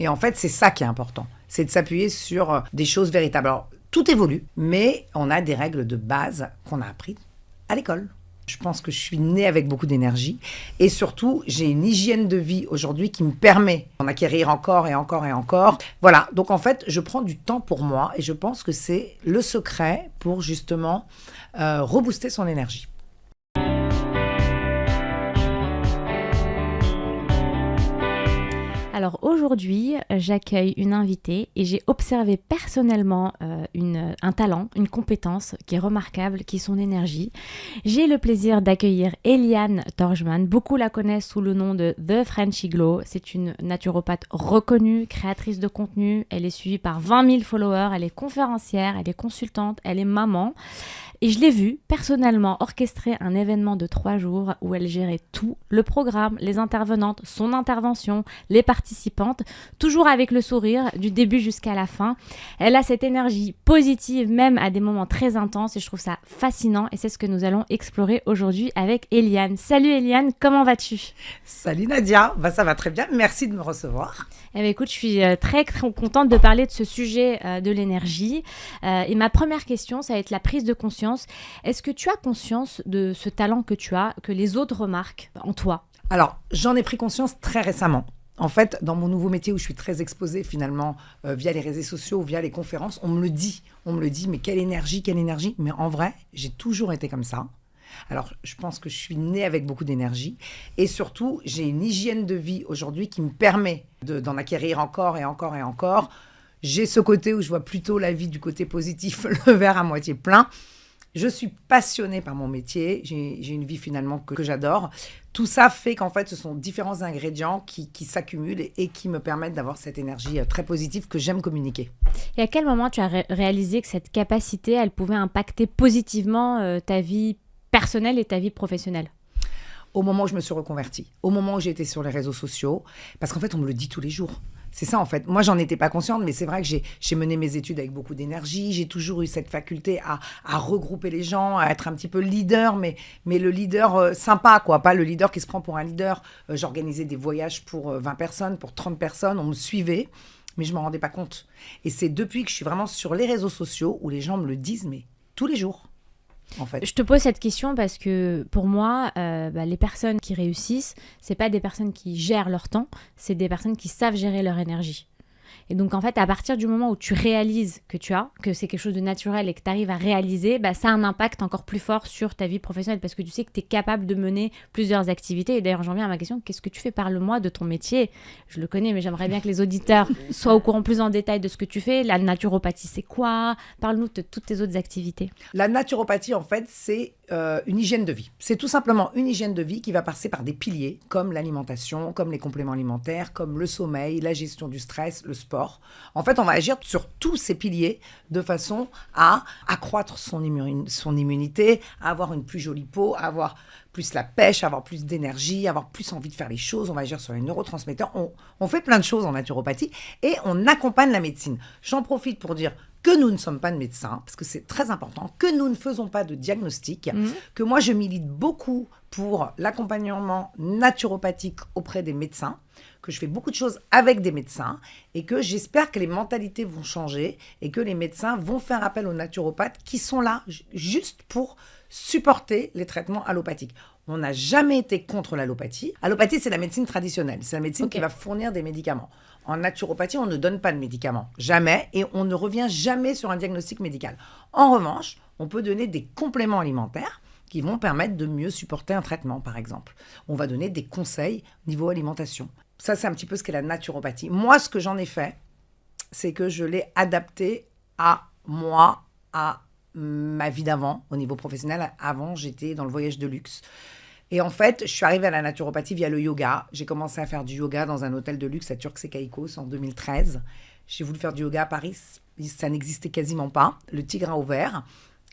Et en fait, c'est ça qui est important. C'est de s'appuyer sur des choses véritables. Alors, tout évolue, mais on a des règles de base qu'on a apprises à l'école. Je pense que je suis née avec beaucoup d'énergie et surtout, j'ai une hygiène de vie aujourd'hui qui me permet d'en acquérir encore et encore et encore. Voilà, donc en fait, je prends du temps pour moi et je pense que c'est le secret pour justement rebooster son énergie. Alors aujourd'hui, j'accueille une invitée et j'ai observé personnellement un talent, une compétence qui est remarquable, qui est son énergie. J'ai le plaisir d'accueillir Eliane Torjman. Beaucoup la connaissent sous le nom de The Frenchy Glow. C'est une naturopathe reconnue, créatrice de contenu. Elle est suivie par 20 000 followers. Elle est conférencière, elle est consultante, elle est maman. Et je l'ai vue personnellement orchestrer un événement de 3 jours où elle gérait tout, le programme, les intervenantes, son intervention, les participantes, toujours avec le sourire du début jusqu'à la fin. Elle a cette énergie positive même à des moments très intenses et je trouve ça fascinant et c'est ce que nous allons explorer aujourd'hui avec Eliane. Salut Eliane, comment vas-tu ? Salut Nadia, ça va très bien, merci de me recevoir. Eh bien, écoute, je suis très contente de parler de ce sujet de l'énergie. Et ma première question, ça va être la prise de conscience. Est-ce que tu as conscience de ce talent que tu as, que les autres remarquent en toi ? Alors, j'en ai pris conscience très récemment. En fait, dans mon nouveau métier où je suis très exposée finalement via les réseaux sociaux, via les conférences, on me le dit, mais quelle énergie. Mais en vrai, j'ai toujours été comme ça. Alors, je pense que je suis née avec beaucoup d'énergie et surtout, j'ai une hygiène de vie aujourd'hui qui me permet d'en acquérir encore et encore et encore. J'ai ce côté où je vois plutôt la vie du côté positif, le verre à moitié plein. Je suis passionnée par mon métier, j'ai une vie finalement que j'adore. Tout ça fait qu'en fait, ce sont différents ingrédients qui s'accumulent et qui me permettent d'avoir cette énergie très positive que j'aime communiquer. Et à quel moment tu as réalisé que cette capacité, elle pouvait impacter positivement ta vie personnelle et ta vie professionnelle ? Au moment où je me suis reconvertie, au moment où j'ai été sur les réseaux sociaux, parce qu'en fait, on me le dit tous les jours. C'est ça, en fait. Moi, j'en étais pas consciente, mais c'est vrai que j'ai mené mes études avec beaucoup d'énergie. J'ai toujours eu cette faculté à regrouper les gens, à être un petit peu leader, mais le leader sympa, quoi. Pas le leader qui se prend pour un leader. J'organisais des voyages pour 20 personnes, pour 30 personnes. On me suivait, mais je m'en rendais pas compte. Et c'est depuis que je suis vraiment sur les réseaux sociaux où les gens me le disent, mais tous les jours. En fait. Je te pose cette question parce que pour moi, les personnes qui réussissent, c'est pas des personnes qui gèrent leur temps, c'est des personnes qui savent gérer leur énergie. Et donc, en fait, à partir du moment où tu réalises que c'est quelque chose de naturel et que tu arrives à réaliser, ça a un impact encore plus fort sur ta vie professionnelle parce que tu sais que tu es capable de mener plusieurs activités. Et d'ailleurs, j'en viens à ma question, qu'est-ce que tu fais ? Parle-moi de ton métier. Je le connais, mais j'aimerais bien que les auditeurs soient au courant plus en détail de ce que tu fais. La naturopathie, c'est quoi ? Parle-nous de toutes tes autres activités. La naturopathie, en fait, c'est une hygiène de vie. C'est tout simplement une hygiène de vie qui va passer par des piliers comme l'alimentation, comme les compléments alimentaires, comme le sommeil, la gestion du stress, le sport. En fait, on va agir sur tous ces piliers de façon à accroître son immunité, à avoir une plus jolie peau, à avoir plus la pêche, à avoir plus d'énergie, à avoir plus envie de faire les choses. On va agir sur les neurotransmetteurs. On fait plein de choses en naturopathie et on accompagne la médecine. J'en profite pour dire que nous ne sommes pas de médecins, parce que c'est très important, que nous ne faisons pas de diagnostic, que moi je milite beaucoup pour l'accompagnement naturopathique auprès des médecins, que je fais beaucoup de choses avec des médecins et que j'espère que les mentalités vont changer et que les médecins vont faire appel aux naturopathes qui sont là juste pour supporter les traitements allopathiques. On n'a jamais été contre l'allopathie. Allopathie, c'est la médecine traditionnelle. C'est la médecine qui va fournir des médicaments. En naturopathie, on ne donne pas de médicaments. Jamais. Et on ne revient jamais sur un diagnostic médical. En revanche, on peut donner des compléments alimentaires qui vont permettre de mieux supporter un traitement, par exemple. On va donner des conseils niveau alimentation. Ça, c'est un petit peu ce qu'est la naturopathie. Moi, ce que j'en ai fait, c'est que je l'ai adapté à moi, à ma vie d'avant, au niveau professionnel. Avant, j'étais dans le voyage de luxe. Et en fait, je suis arrivée à la naturopathie via le yoga. J'ai commencé à faire du yoga dans un hôtel de luxe à Turks et Caïcos en 2013. J'ai voulu faire du yoga à Paris. Ça n'existait quasiment pas. Le tigre a ouvert.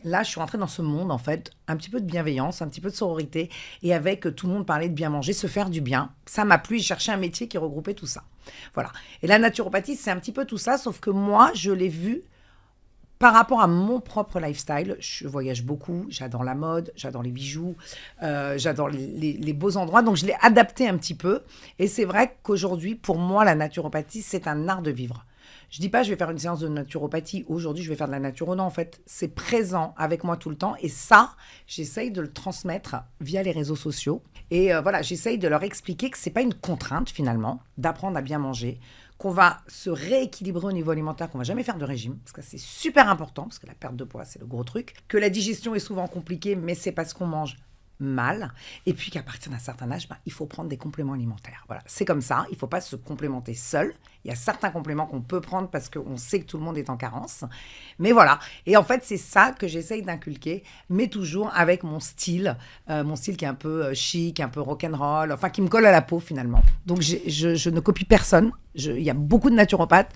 Là, je suis rentrée dans ce monde, en fait, un petit peu de bienveillance, un petit peu de sororité. Et avec tout le monde parlait de bien manger, se faire du bien. Ça m'a plu. J'ai cherché un métier qui regroupait tout ça. Voilà. Et la naturopathie, c'est un petit peu tout ça, sauf que moi, je l'ai vu par rapport à mon propre lifestyle, je voyage beaucoup, j'adore la mode, j'adore les bijoux, j'adore les beaux endroits, donc je l'ai adapté un petit peu. Et c'est vrai qu'aujourd'hui, pour moi, la naturopathie, c'est un art de vivre. Je dis pas, je vais faire une séance de naturopathie, aujourd'hui, je vais faire de la naturo. Non, en fait, c'est présent avec moi tout le temps. Et ça, j'essaye de le transmettre via les réseaux sociaux. Et voilà, j'essaye de leur expliquer que c'est pas une contrainte, finalement, d'apprendre à bien manger, qu'on va se rééquilibrer au niveau alimentaire, qu'on va jamais faire de régime, parce que c'est super important, parce que la perte de poids, c'est le gros truc, que la digestion est souvent compliquée, mais c'est parce qu'on mange mal, et puis qu'à partir d'un certain âge, il faut prendre des compléments alimentaires. Voilà, c'est comme ça, il ne faut pas se complémenter seul. Il y a certains compléments qu'on peut prendre parce qu'on sait que tout le monde est en carence. Mais voilà, et en fait, c'est ça que j'essaye d'inculquer, mais toujours avec mon style qui est un peu chic, un peu rock'n'roll, enfin qui me colle à la peau finalement. Donc je ne copie personne, il y a beaucoup de naturopathes.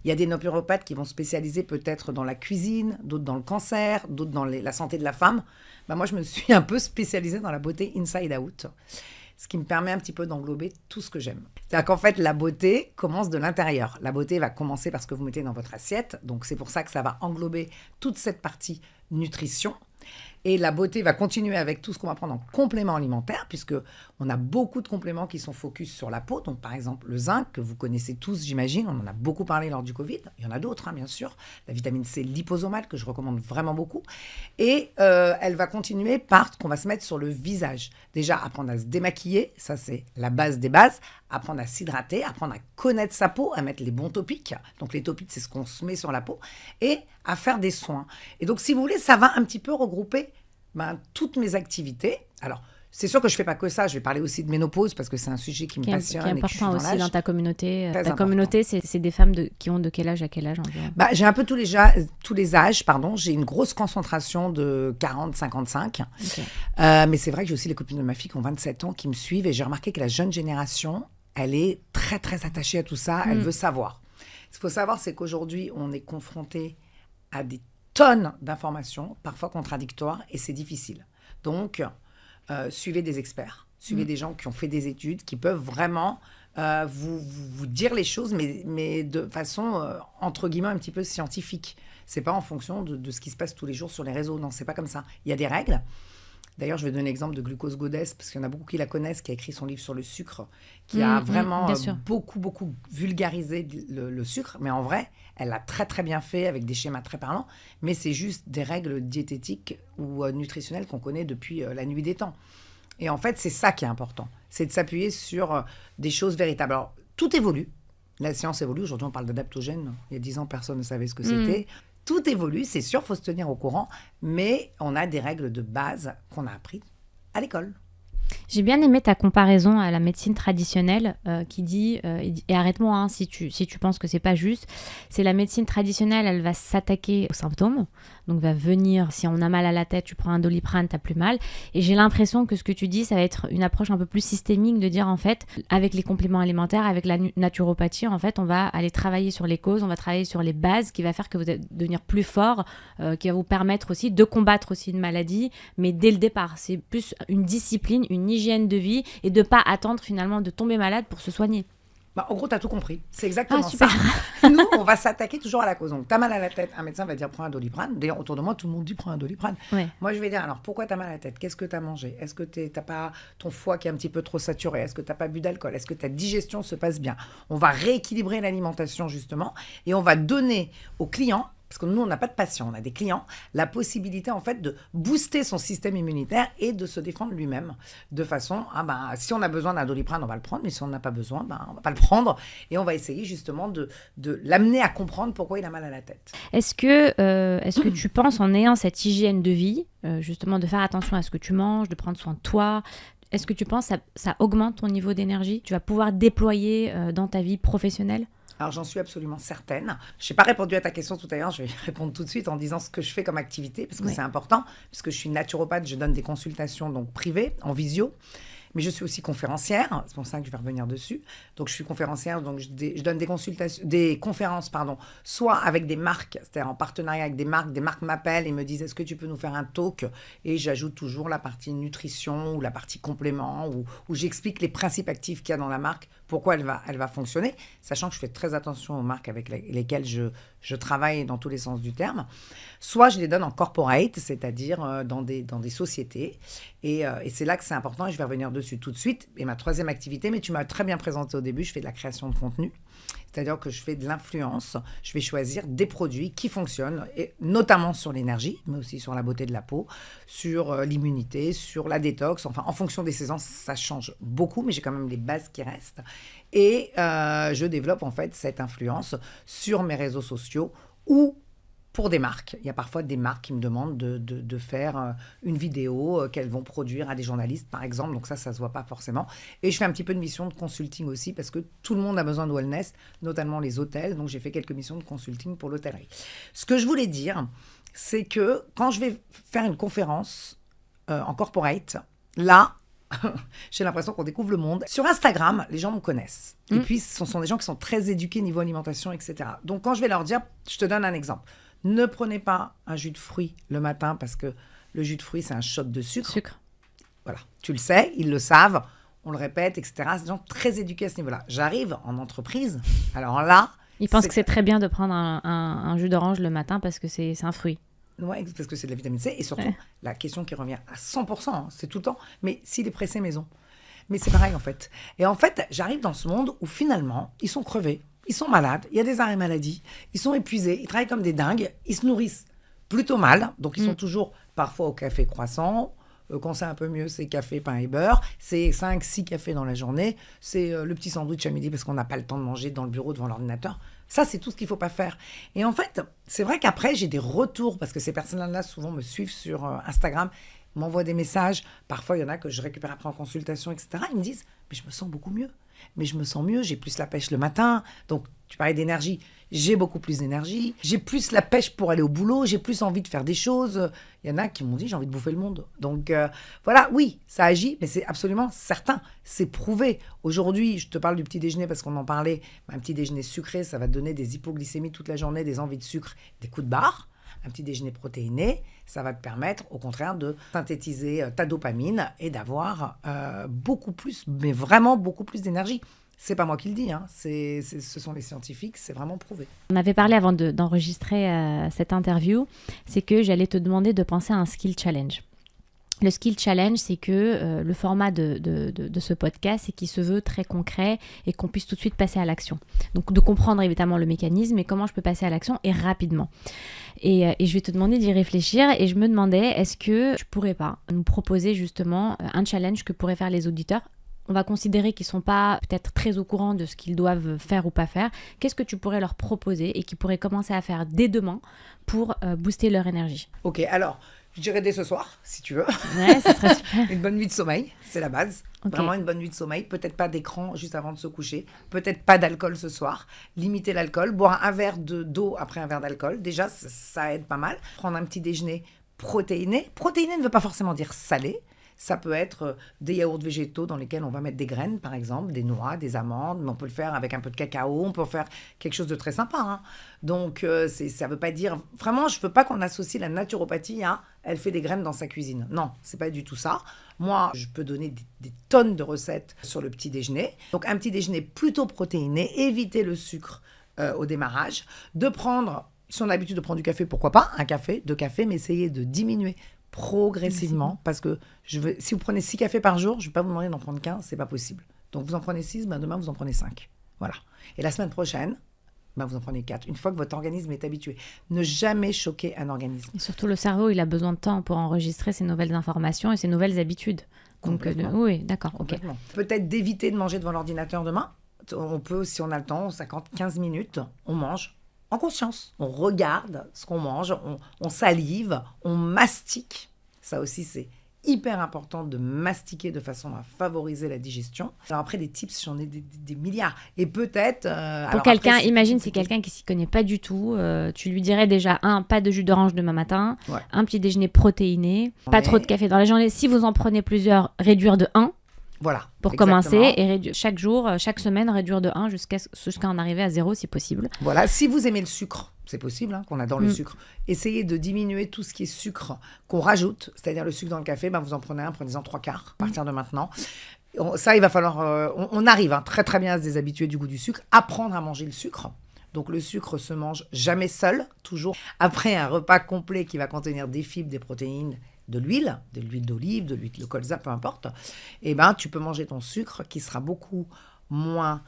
Il y a des naturopathes qui vont se spécialiser peut-être dans la cuisine, d'autres dans le cancer, d'autres dans la santé de la femme. Moi, je me suis un peu spécialisée dans la beauté inside out, ce qui me permet un petit peu d'englober tout ce que j'aime. C'est-à-dire qu'en fait, la beauté commence de l'intérieur. La beauté va commencer par ce que vous mettez dans votre assiette. Donc, c'est pour ça que ça va englober toute cette partie nutrition. Et la beauté va continuer avec tout ce qu'on va prendre en complément alimentaire, puisqu'on a beaucoup de compléments qui sont focus sur la peau. Donc, par exemple, le zinc, que vous connaissez tous, j'imagine, on en a beaucoup parlé lors du Covid. Il y en a d'autres, bien sûr. La vitamine C liposomale, que je recommande vraiment beaucoup. Et elle va continuer par ce qu'on va se mettre sur le visage. Déjà, apprendre à se démaquiller, ça c'est la base des bases. Apprendre à s'hydrater, apprendre à connaître sa peau, à mettre les bons topiques. Donc, les topiques, c'est ce qu'on se met sur la peau. Et à faire des soins. Et donc, si vous voulez, ça va un petit peu regrouper toutes mes activités. Alors, c'est sûr que je ne fais pas que ça. Je vais parler aussi de ménopause parce que c'est un sujet qui me passionne. Qui est important aussi dans ta communauté. Très ta important. Communauté, c'est des femmes qui ont de quel âge à quel âge environ? J'ai un peu tous les âges. J'ai une grosse concentration de 40-55. Okay. Mais c'est vrai que j'ai aussi les copines de ma fille qui ont 27 ans qui me suivent. Et j'ai remarqué que la jeune génération, elle est très, très attachée à tout ça. Elle veut savoir. Ce qu'il faut savoir, c'est qu'aujourd'hui, on est confronté à des tonnes d'informations, parfois contradictoires, et c'est difficile. Donc, suivez des experts, suivez des gens qui ont fait des études, qui peuvent vraiment vous dire les choses, mais de façon, entre guillemets, un petit peu scientifique. C'est pas en fonction de ce qui se passe tous les jours sur les réseaux. Non, c'est pas comme ça. Il y a des règles. D'ailleurs, je vais donner l'exemple de Glucose Goddess, parce qu'il y en a beaucoup qui la connaissent, qui a écrit son livre sur le sucre, qui a vraiment beaucoup vulgarisé le sucre. Mais en vrai, elle l'a très, très bien fait, avec des schémas très parlants. Mais c'est juste des règles diététiques ou nutritionnelles qu'on connaît depuis la nuit des temps. Et en fait, c'est ça qui est important. C'est de s'appuyer sur des choses véritables. Alors, tout évolue. La science évolue. Aujourd'hui, on parle d'adaptogène. Il y a 10 ans, personne ne savait ce que c'était. Tout évolue, c'est sûr, il faut se tenir au courant, mais on a des règles de base qu'on a apprises à l'école. J'ai bien aimé ta comparaison à la médecine traditionnelle qui dit, et arrête-moi hein, si tu penses que c'est pas juste, c'est la médecine traditionnelle, elle va s'attaquer aux symptômes, donc va venir, si on a mal à la tête, tu prends un Doliprane, t'as plus mal, et j'ai l'impression que ce que tu dis, ça va être une approche un peu plus systémique de dire en fait, avec les compléments alimentaires, avec la naturopathie, en fait, on va aller travailler sur les causes, on va travailler sur les bases qui va faire que vous allez devenir plus fort, qui va vous permettre aussi de combattre aussi une maladie, mais dès le départ, c'est plus une discipline, une hygiène de vie et de pas attendre finalement de tomber malade pour se soigner. En gros, tu as tout compris. C'est exactement super. ça. Nous, on va s'attaquer toujours à la cause. Donc, tu as mal à la tête, un médecin va dire prends un Doliprane. D'ailleurs, autour de moi, tout le monde dit prends un Doliprane. Ouais. Moi, je vais dire alors pourquoi tu as mal à la tête? Qu'est-ce que tu as mangé? Est-ce que tu n'as pas ton foie qui est un petit peu trop saturé? Est-ce que tu n'as pas bu d'alcool? Est-ce que ta digestion se passe bien? On va rééquilibrer l'alimentation, justement, et on va donner aux clients, parce que nous, on n'a pas de patients, on a des clients, la possibilité, en fait, de booster son système immunitaire et de se défendre lui-même. De façon, si on a besoin d'un Doliprane, on va le prendre, mais si on n'a pas besoin, on ne va pas le prendre. Et on va essayer, justement, de l'amener à comprendre pourquoi il a mal à la tête. Est-ce que tu penses, en ayant cette hygiène de vie, justement, de faire attention à ce que tu manges, de prendre soin de toi, est-ce que tu penses que ça augmente ton niveau d'énergie? Tu vas pouvoir déployer dans ta vie professionnelle? Alors, j'en suis absolument certaine. Je n'ai pas répondu à ta question tout à l'heure. Je vais répondre tout de suite en disant ce que je fais comme activité, parce que c'est important, puisque je suis naturopathe, je donne des consultations donc privées, en visio. Mais je suis aussi conférencière, c'est pour ça que je vais revenir dessus. Donc, je suis conférencière, donc je donne des conférences, soit avec des marques, c'est-à-dire en partenariat avec des marques m'appellent et me disent « Est-ce que tu peux nous faire un talk ?» Et j'ajoute toujours la partie nutrition ou la partie complément, où j'explique les principes actifs qu'il y a dans la marque pourquoi elle va fonctionner, sachant que je fais très attention aux marques avec lesquelles je travaille dans tous les sens du terme. Soit je les donne en corporate, c'est-à-dire dans des sociétés. Et c'est là que c'est important, et je vais revenir dessus tout de suite. Et ma troisième activité, mais tu m'as très bien présenté au début, je fais de la création de contenu. C'est-à-dire que je fais de l'influence. Je vais choisir des produits qui fonctionnent, et notamment sur l'énergie, mais aussi sur la beauté de la peau, sur l'immunité, sur la détox. Enfin, en fonction des saisons, ça change beaucoup, mais j'ai quand même les bases qui restent. Et je développe en fait cette influence sur mes réseaux sociaux ou pour des marques. Il y a parfois des marques qui me demandent de faire une vidéo qu'elles vont produire à des journalistes, par exemple. Donc ça se voit pas forcément. Et je fais un petit peu de missions de consulting aussi, parce que tout le monde a besoin de wellness, notamment les hôtels. Donc j'ai fait quelques missions de consulting pour l'hôtellerie. Ce que je voulais dire, c'est que quand je vais faire une conférence en corporate, là, j'ai l'impression qu'on découvre le monde. Sur Instagram, les gens me connaissent. Et puis, ce sont des gens qui sont très éduqués niveau alimentation, etc. Donc, quand je vais leur dire, je te donne un exemple. Ne prenez pas un jus de fruits le matin parce que le jus de fruits, c'est un shot de sucre. Voilà, tu le sais, ils le savent, on le répète, etc. C'est des gens très éduqués à ce niveau-là. J'arrive en entreprise, alors là... Ils pensent que c'est très bien de prendre un jus d'orange le matin parce que c'est un fruit. Oui, parce que c'est de la vitamine C. Et surtout, la question qui revient à 100%, hein, c'est tout le temps, mais s'il est pressé maison. Mais c'est pareil, en fait. Et en fait, j'arrive dans ce monde où finalement, ils sont crevés, ils sont malades, il y a des arrêts maladie, ils sont épuisés, ils travaillent comme des dingues, ils se nourrissent plutôt mal. Donc, ils sont toujours parfois au café croissant. Quand c'est un peu mieux, c'est café, pain et beurre. C'est 5-6 cafés dans la journée. C'est le petit sandwich à midi parce qu'on n'a pas le temps de manger dans le bureau devant l'ordinateur. Ça, c'est tout ce qu'il ne faut pas faire. Et en fait, c'est vrai qu'après, j'ai des retours parce que ces personnes-là, souvent, me suivent sur Instagram, m'envoient des messages. Parfois, il y en a que je récupère après en consultation, etc. Ils me disent « Mais je me sens beaucoup mieux. Mais je me sens mieux, j'ai plus la pêche le matin. » Donc, tu parlais d'énergie. J'ai beaucoup plus d'énergie. J'ai plus la pêche pour aller au boulot. J'ai plus envie de faire des choses. Il y en a qui m'ont dit « J'ai envie de bouffer le monde. » Donc, voilà, oui, ça agit, mais c'est absolument certain. C'est prouvé. Aujourd'hui, je te parle du petit déjeuner parce qu'on en parlait. Un petit déjeuner sucré, ça va te donner des hypoglycémies toute la journée, des envies de sucre, des coups de barre. Un petit déjeuner protéiné, ça va te permettre, au contraire, de synthétiser ta dopamine et d'avoir beaucoup plus, mais vraiment beaucoup plus d'énergie. C'est pas moi qui le dis, hein. Ce sont les scientifiques, c'est vraiment prouvé. On avait parlé avant d'enregistrer cette interview, c'est que j'allais te demander de penser à un skill challenge. Le skill challenge, c'est que le format de ce podcast, c'est qu'il se veut très concret et qu'on puisse tout de suite passer à l'action. Donc de comprendre évidemment le mécanisme et comment je peux passer à l'action et rapidement. Et je vais te demander d'y réfléchir et je me demandais, est-ce que tu pourrais pas nous proposer justement un challenge que pourraient faire les auditeurs? On va considérer qu'ils ne sont pas peut-être très au courant de ce qu'ils doivent faire ou pas faire. Qu'est-ce que tu pourrais leur proposer et qu'ils pourraient commencer à faire dès demain pour booster leur énergie? Ok, alors, je dirais dès ce soir, si tu veux. Ouais, ça serait super. Une bonne nuit de sommeil, c'est la base. Okay. Vraiment une bonne nuit de sommeil. Peut-être pas d'écran juste avant de se coucher. Peut-être pas d'alcool ce soir. Limiter l'alcool. Boire un verre d'eau après un verre d'alcool. Déjà, ça aide pas mal. Prendre un petit déjeuner protéiné. Protéiné ne veut pas forcément dire salé. Ça peut être des yaourts végétaux dans lesquels on va mettre des graines, par exemple, des noix, des amandes, mais on peut le faire avec un peu de cacao, on peut faire quelque chose de très sympa, hein. Donc, ça ne veut pas dire... Vraiment, je ne veux pas qu'on associe la naturopathie à « elle fait des graines dans sa cuisine ». Non, ce n'est pas du tout ça. Moi, je peux donner des tonnes de recettes sur le petit déjeuner. Donc, un petit déjeuner plutôt protéiné, éviter le sucre au démarrage, de prendre, si on a l'habitude de prendre du café, pourquoi pas, un café, 2 cafés, mais essayer de diminuer progressivement, parce que si vous prenez 6 cafés par jour, je ne vais pas vous demander d'en prendre 15, c'est pas possible. Donc vous en prenez 6, demain vous en prenez 5. Voilà. Et la semaine prochaine, vous en prenez 4. Une fois que votre organisme est habitué. Ne jamais choquer un organisme. Et surtout, le cerveau, il a besoin de temps pour enregistrer ces nouvelles informations et ces nouvelles habitudes. Donc, oui, d'accord. Okay. Peut-être d'éviter de manger devant l'ordinateur demain. On peut, si on a le temps, 50-15 minutes, on mange en conscience. On regarde ce qu'on mange, on salive, on mastique. Ça aussi, c'est hyper important de mastiquer de façon à favoriser la digestion. Alors après, des tips, j'en ai des milliards. Et peut-être... pour quelqu'un, après, imagine, c'est quelqu'un qui ne s'y connaît pas du tout. Tu lui dirais déjà, pas de jus d'orange demain matin, un petit déjeuner protéiné, pas trop de café dans la journée. Si vous en prenez plusieurs, réduire de 1. Voilà. Pour commencer et chaque jour, chaque semaine, réduire de 1 jusqu'à en arriver à 0 si possible. Voilà, si vous aimez le sucre, c'est possible qu'on adore le sucre, essayez de diminuer tout ce qui est sucre qu'on rajoute, c'est-à-dire le sucre dans le café, vous en prenez un, prenez-en 3/4 à partir de maintenant. Ça, il va falloir... on arrive très très bien à se déshabituer du goût du sucre, apprendre à manger le sucre. Donc le sucre se mange jamais seul, toujours après un repas complet qui va contenir des fibres, des protéines, de l'huile d'olive, de l'huile de colza, peu importe. Et ben tu peux manger ton sucre qui sera beaucoup moins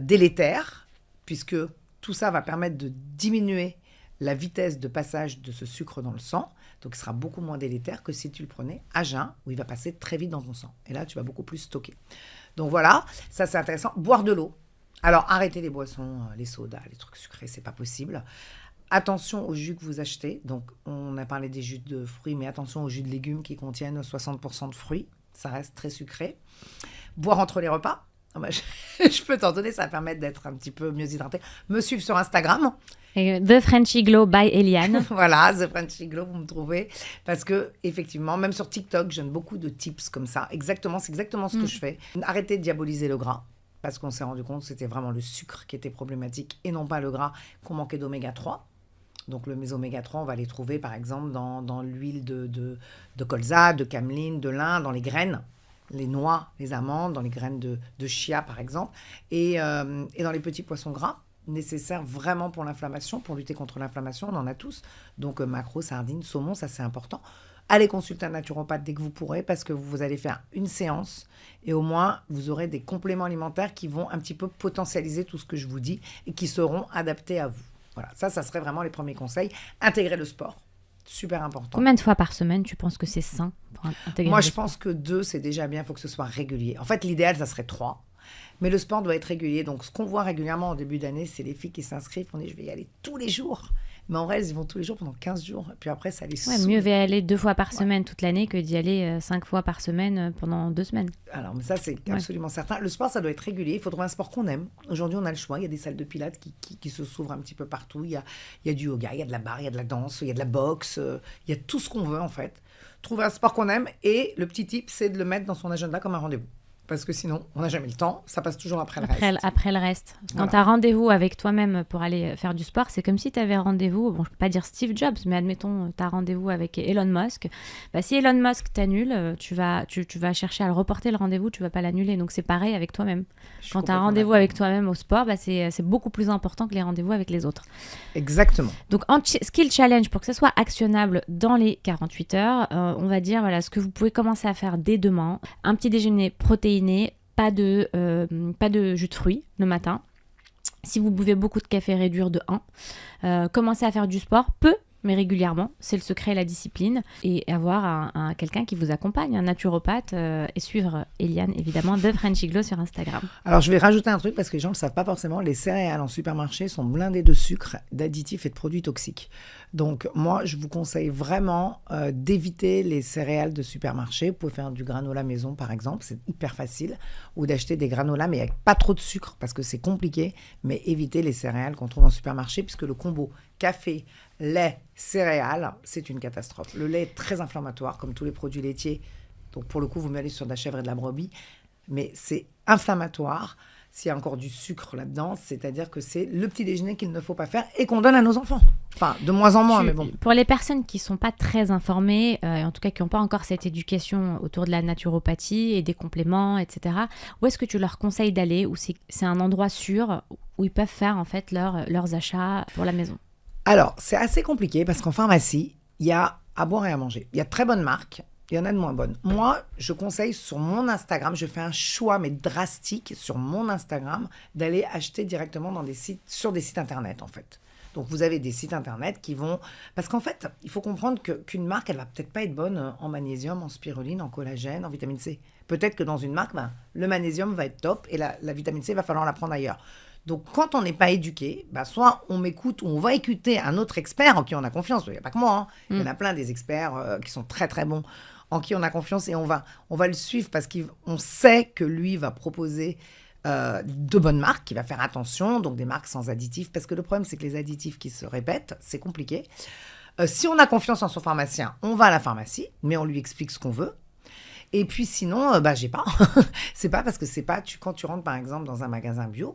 délétère, puisque tout ça va permettre de diminuer la vitesse de passage de ce sucre dans le sang. Donc il sera beaucoup moins délétère que si tu le prenais à jeun, où il va passer très vite dans ton sang. Et là, tu vas beaucoup plus stocker. Donc voilà, ça c'est intéressant. Boire de l'eau. Alors, arrêtez les boissons, les sodas, les trucs sucrés, c'est pas possible. Attention aux jus que vous achetez. Donc, on a parlé des jus de fruits, mais attention aux jus de légumes qui contiennent 60% de fruits. Ça reste très sucré. Boire entre les repas. Je peux t'en donner, ça va permettre d'être un petit peu mieux hydraté. Me suivre sur Instagram. Et The Frenchy Glow by Eliane. Voilà, The Frenchy Glow, vous me trouvez. Parce que, effectivement, même sur TikTok, je donne beaucoup de tips comme ça. C'est exactement ce que je fais. Arrêtez de diaboliser le gras. Parce qu'on s'est rendu compte que c'était vraiment le sucre qui était problématique et non pas le gras, qu'on manquait d'oméga 3. Donc, les oméga 3, on va les trouver, par exemple, dans l'huile de colza, de cameline, de lin, dans les graines, les noix, les amandes, dans les graines de chia, par exemple, et dans les petits poissons gras, nécessaires vraiment pour l'inflammation, pour lutter contre l'inflammation, on en a tous. Donc, maquereau, sardines, saumon, ça c'est important. Allez consulter un naturopathe dès que vous pourrez, parce que vous allez faire une séance et au moins vous aurez des compléments alimentaires qui vont un petit peu potentialiser tout ce que je vous dis et qui seront adaptés à vous. Voilà, ça serait vraiment les premiers conseils. Intégrer le sport, super important. Combien de fois par semaine tu penses que c'est sain pour intégrer Moi, je pense que 2, c'est déjà bien, il faut que ce soit régulier. En fait, l'idéal, ça serait 3. Mais le sport doit être régulier. Donc, ce qu'on voit régulièrement en début d'année, c'est les filles qui s'inscrivent. On dit, je vais y aller tous les jours. Mais en vrai, elles y vont tous les jours pendant 15 jours. Et puis après, ça les saoule. Mieux y aller 2 fois par semaine toute l'année que d'y aller 5 fois par semaine pendant 2 semaines. Alors, mais ça, c'est absolument certain. Le sport, ça doit être régulier. Il faut trouver un sport qu'on aime. Aujourd'hui, on a le choix. Il y a des salles de pilates qui se s'ouvrent un petit peu partout. Il y a du yoga, il y a de la barre, il y a de la danse, il y a de la boxe. Il y a tout ce qu'on veut, en fait. Trouver un sport qu'on aime. Et le petit tip, c'est de le mettre dans son agenda comme un rendez-vous. Parce que sinon, on n'a jamais le temps. Ça passe toujours après le reste. Après le reste. Voilà. Quand tu as rendez-vous avec toi-même pour aller faire du sport, c'est comme si tu avais rendez-vous, bon, je ne peux pas dire Steve Jobs, mais admettons, tu as rendez-vous avec Elon Musk. Bah, si Elon Musk t'annule, tu vas chercher à le reporter le rendez-vous, tu ne vas pas l'annuler. Donc, c'est pareil avec toi-même. Quand tu as un rendez-vous avec toi-même au sport, bah, c'est beaucoup plus important que les rendez-vous avec les autres. Exactement. Donc, en skill challenge, pour que ça soit actionnable dans les 48 heures, on va dire voilà, ce que vous pouvez commencer à faire dès demain. Un petit déjeuner protéiné, pas de jus de fruits le matin. Si vous buvez beaucoup de café, réduire de 1. Commencer à faire du sport, peu mais régulièrement. C'est le secret et la discipline. Et avoir quelqu'un qui vous accompagne, un naturopathe, et suivre Eliane, évidemment, de Frenchy Glow sur Instagram. Alors, je vais rajouter un truc parce que les gens ne le savent pas forcément. Les céréales en supermarché sont blindées de sucre, d'additifs et de produits toxiques. Donc, moi, je vous conseille vraiment d'éviter les céréales de supermarché. Vous pouvez faire du granola maison, par exemple. C'est hyper facile. Ou d'acheter des granolas, mais avec pas trop de sucre parce que c'est compliqué. Mais évitez les céréales qu'on trouve en supermarché puisque le combo café, lait, céréales, c'est une catastrophe. Le lait est très inflammatoire, comme tous les produits laitiers. Donc, pour le coup, vous mieux aller sur de la chèvre et de la brebis. Mais c'est inflammatoire. S'il y a encore du sucre là-dedans, c'est-à-dire que c'est le petit déjeuner qu'il ne faut pas faire et qu'on donne à nos enfants. Enfin, de moins en moins, mais bon. Pour les personnes qui ne sont pas très informées, et en tout cas qui n'ont pas encore cette éducation autour de la naturopathie et des compléments, etc., où est-ce que tu leur conseilles d'aller, où c'est un endroit sûr où ils peuvent faire en fait leurs achats pour la maison? Alors, c'est assez compliqué parce qu'en pharmacie, il y a à boire et à manger. Il y a de très bonnes marques. Il y en a de moins bonnes. Moi, je conseille sur mon Instagram, je fais un choix, mais drastique, sur mon Instagram, d'aller acheter directement sur des sites internet, en fait. Donc, vous avez des sites internet qui vont... Parce qu'en fait, il faut comprendre qu'une marque, elle va peut-être pas être bonne en magnésium, en spiruline, en collagène, en vitamine C. Peut-être que dans une marque, le magnésium va être top et la vitamine C, il va falloir la prendre ailleurs. Donc, quand on n'est pas éduqué, soit on m'écoute ou on va écouter un autre expert en qui on a confiance. Il n'y a pas que moi. Il y en a plein des experts qui sont très, très bons, en qui on a confiance et on va le suivre parce qu'on sait que lui va proposer de bonnes marques, qu'il va faire attention, donc des marques sans additifs. Parce que le problème, c'est que les additifs qui se répètent, c'est compliqué. Si on a confiance en son pharmacien, on va à la pharmacie, mais on lui explique ce qu'on veut. Et puis sinon, j'ai pas. C'est pas parce que c'est pas... Quand tu rentres, par exemple, dans un magasin bio,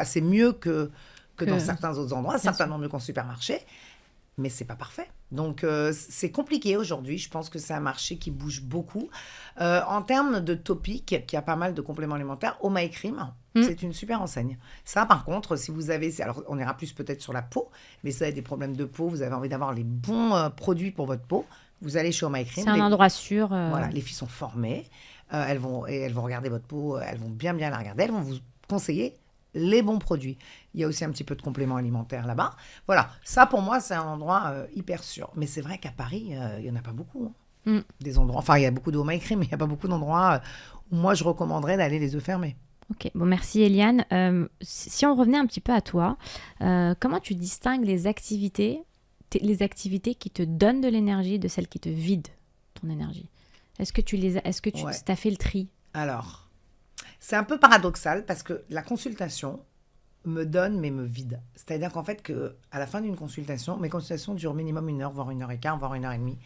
c'est mieux que dans certains autres endroits, certainement mieux qu'en supermarché. mais c'est pas parfait. Donc, c'est compliqué aujourd'hui. Je pense que c'est un marché qui bouge beaucoup. En termes de topic, qui a pas mal de compléments alimentaires, Oh My Cream, c'est une super enseigne. Ça, par contre, si vous avez... Alors, on ira plus peut-être sur la peau, mais si vous avez des problèmes de peau, vous avez envie d'avoir les bons produits pour votre peau, vous allez chez Oh My Cream. C'est un endroit sûr. Voilà, les filles sont formées. Elles vont regarder votre peau, elles vont bien la regarder. Elles vont vous conseiller les bons produits. Il y a aussi un petit peu de compléments alimentaires là-bas. Voilà, ça pour moi, c'est un endroit hyper sûr. Mais c'est vrai qu'à Paris, il n'y en a pas beaucoup. Des endroits, enfin, il y a beaucoup de Oh My Cream, mais il n'y a pas beaucoup d'endroits où moi, je recommanderais d'aller les yeux fermés. Ok, bon, merci Eliane. Si on revenait un petit peu à toi, comment tu distingues les activités qui te donnent de l'énergie de celles qui te vident ton énergie? Est-ce que tu as fait le tri? Alors, c'est un peu paradoxal parce que la consultation me donne mais me vide. C'est-à-dire qu'en fait, à la fin d'une consultation, mes consultations durent minimum 1 heure, voire 1h15, voire 1h30.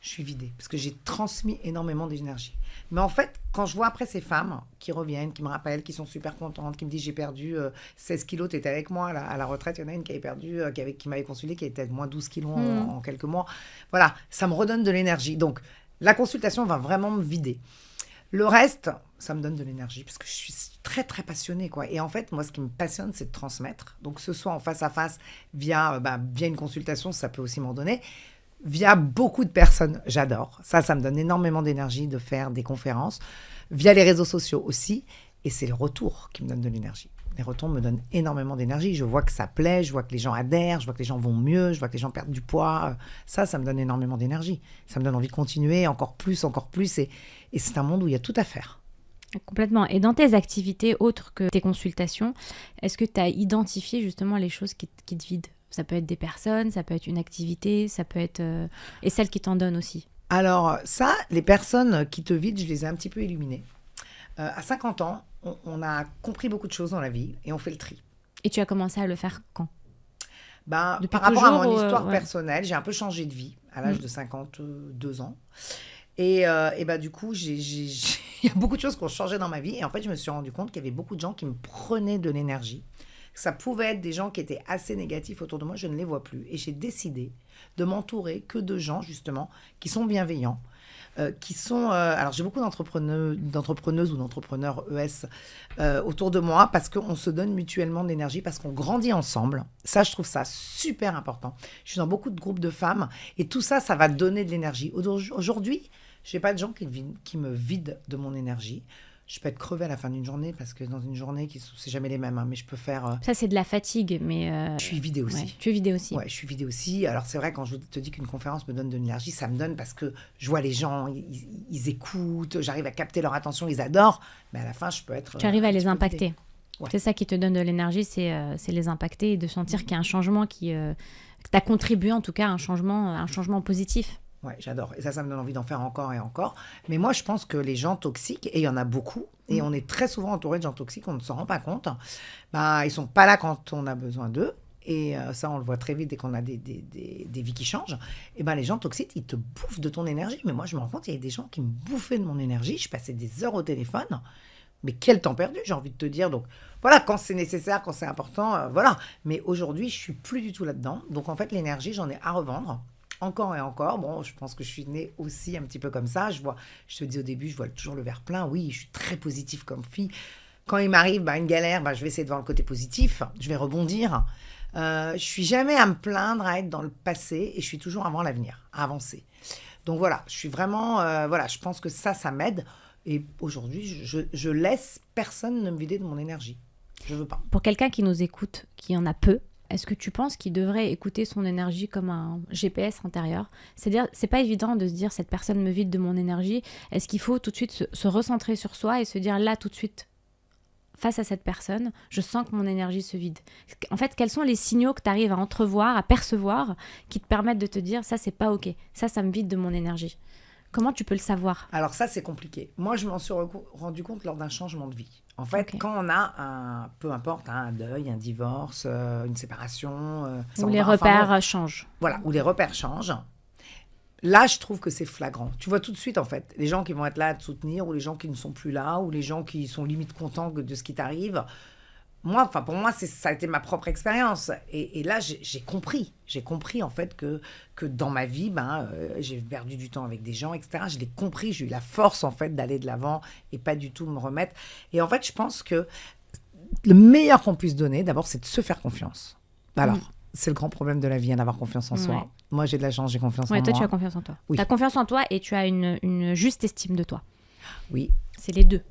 Je suis vidée parce que j'ai transmis énormément d'énergie. Mais en fait, quand je vois après ces femmes qui reviennent, qui me rappellent, qui sont super contentes, qui me disent j'ai perdu 16 kilos, tu étais avec moi à la retraite, il y en a une qui avait perdu, qui m'avait consulté, qui était moins 12 kilos en quelques mois. Voilà, ça me redonne de l'énergie. Donc, la consultation va vraiment me vider. Le reste, ça me donne de l'énergie parce que je suis très, très passionnée, quoi. Et en fait, moi, ce qui me passionne, c'est de transmettre. Donc, que ce soit en face à face, via une consultation, ça peut aussi m'en donner. Via beaucoup de personnes, j'adore. Ça me donne énormément d'énergie de faire des conférences. Via les réseaux sociaux aussi. Et c'est le retour qui me donne de l'énergie. Les retours me donnent énormément d'énergie. Je vois que ça plaît, je vois que les gens adhèrent, je vois que les gens vont mieux, je vois que les gens perdent du poids. Ça me donne énormément d'énergie. Ça me donne envie de continuer encore plus. Et c'est un monde où il y a tout à faire. Complètement. Et dans tes activités autres que tes consultations, est-ce que tu as identifié justement les choses qui te vident? Ça peut être des personnes, ça peut être une activité, ça peut être... Et celles qui t'en donnent aussi. Alors ça, les personnes qui te vident, je les ai un petit peu illuminées. À 50 ans, on a compris beaucoup de choses dans la vie et on fait le tri. Et tu as commencé à le faire quand? Par rapport à mon histoire personnelle, j'ai un peu changé de vie à l'âge de 52 ans. Et du coup, il y a beaucoup de choses qui ont changé dans ma vie. Et en fait, je me suis rendu compte qu'il y avait beaucoup de gens qui me prenaient de l'énergie. Ça pouvait être des gens qui étaient assez négatifs autour de moi, je ne les vois plus. Et j'ai décidé de m'entourer que de gens, justement, qui sont bienveillants, qui sont... alors, j'ai beaucoup d'entrepreneuses ou d'entrepreneurs ES autour de moi parce qu'on se donne mutuellement de l'énergie, parce qu'on grandit ensemble. Ça, je trouve ça super important. Je suis dans beaucoup de groupes de femmes et tout ça, ça va donner de l'énergie. Aujourd'hui, je n'ai pas de gens qui me vident de mon énergie. Je peux être crevée à la fin d'une journée parce que dans une journée, c'est jamais les mêmes, hein, mais je peux faire... Ça, c'est de la fatigue, mais... Je suis vidée aussi. Ouais, tu es vidée aussi. Ouais, je suis vidée aussi. Alors, c'est vrai, quand je te dis qu'une conférence me donne de l'énergie, ça me donne parce que je vois les gens, ils écoutent, j'arrive à capter leur attention, ils adorent, mais à la fin, je peux être... Tu arrives à les impacter. Ouais. C'est ça qui te donne de l'énergie, c'est les impacter et de sentir qu'il y a un changement que tu as contribué, en tout cas, à un changement positif. Ouais, j'adore. Et ça me donne envie d'en faire encore et encore. Mais moi, je pense que les gens toxiques, et il y en a beaucoup, et on est très souvent entouré de gens toxiques, on ne s'en rend pas compte. Ils ne sont pas là quand on a besoin d'eux. Et ça, on le voit très vite dès qu'on a des vies qui changent. Et les gens toxiques, ils te bouffent de ton énergie. Mais moi, je me rends compte, il y a des gens qui me bouffaient de mon énergie. Je passais des heures au téléphone. Mais quel temps perdu, j'ai envie de te dire. Donc voilà, quand c'est nécessaire, quand c'est important, voilà. Mais aujourd'hui, je ne suis plus du tout là-dedans. Donc en fait, l'énergie, j'en ai à revendre. Encore et encore. Bon, je pense que je suis née aussi un petit peu comme ça. Je te dis au début, je vois toujours le verre plein. Oui, je suis très positive comme fille. Quand il m'arrive une galère, je vais essayer de voir le côté positif. Je vais rebondir. Je suis jamais à me plaindre, à être dans le passé. Et je suis toujours avant l'avenir, à avancer. Donc voilà, je suis vraiment... je pense que ça m'aide. Et aujourd'hui, je laisse personne ne me vider de mon énergie. Je veux pas. Pour quelqu'un qui nous écoute, qui en a peu, est-ce que tu penses qu'il devrait écouter son énergie comme un GPS intérieur? C'est-à-dire, c'est pas évident de se dire cette personne me vide de mon énergie. Est-ce qu'il faut tout de suite se recentrer sur soi et se dire là tout de suite, face à cette personne, je sens que mon énergie se vide? En fait, quels sont les signaux que tu arrives à entrevoir, à percevoir, qui te permettent de te dire ça c'est pas ok, ça me vide de mon énergie? Comment tu peux le savoir? Alors ça, c'est compliqué. Moi, je m'en suis rendu compte lors d'un changement de vie. En fait, quand on a peu importe, un deuil, un divorce, une séparation... où les repères changent. Voilà, où les repères changent. Là, je trouve que c'est flagrant. Tu vois tout de suite, en fait, les gens qui vont être là à te soutenir, ou les gens qui ne sont plus là, ou les gens qui sont limite contents de ce qui t'arrive. pour moi, ça a été ma propre expérience. Et là, j'ai compris. J'ai compris, en fait, que dans ma vie, j'ai perdu du temps avec des gens, etc. Je l'ai compris. J'ai eu la force, en fait, d'aller de l'avant et pas du tout me remettre. Et en fait, je pense que le meilleur qu'on puisse donner, d'abord, c'est de se faire confiance. Alors, c'est le grand problème de la vie, d'avoir confiance en soi. Moi, j'ai de la chance, j'ai confiance en moi. Toi, tu as confiance en toi. Oui. Tu as confiance en toi et tu as une juste estime de toi. Oui. C'est les deux.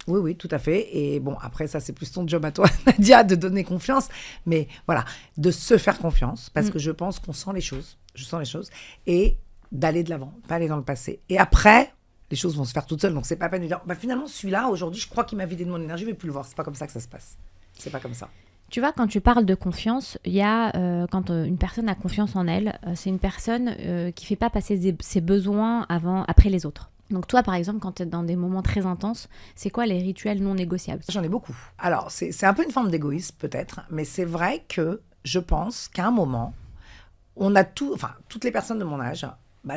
Oui, tout à fait. Et bon, après, ça, c'est plus ton job à toi, Nadia, de donner confiance. Mais voilà, de se faire confiance, parce que je pense qu'on sent les choses. Je sens les choses. Et d'aller de l'avant, pas aller dans le passé. Et après, les choses vont se faire toutes seules. Donc, c'est pas peine de dire, finalement, celui-là, aujourd'hui, je crois qu'il m'a vidé de mon énergie, je vais plus le voir. C'est pas comme ça que ça se passe. C'est pas comme ça. Tu vois, quand tu parles de confiance, il y a, quand une personne a confiance en elle, c'est une personne qui fait pas passer ses besoins après les autres. Donc toi, par exemple, quand tu es dans des moments très intenses, c'est quoi les rituels non négociables ? J'en ai beaucoup. Alors, c'est un peu une forme d'égoïsme, peut-être, mais c'est vrai que je pense qu'à un moment, on a toutes les personnes de mon âge,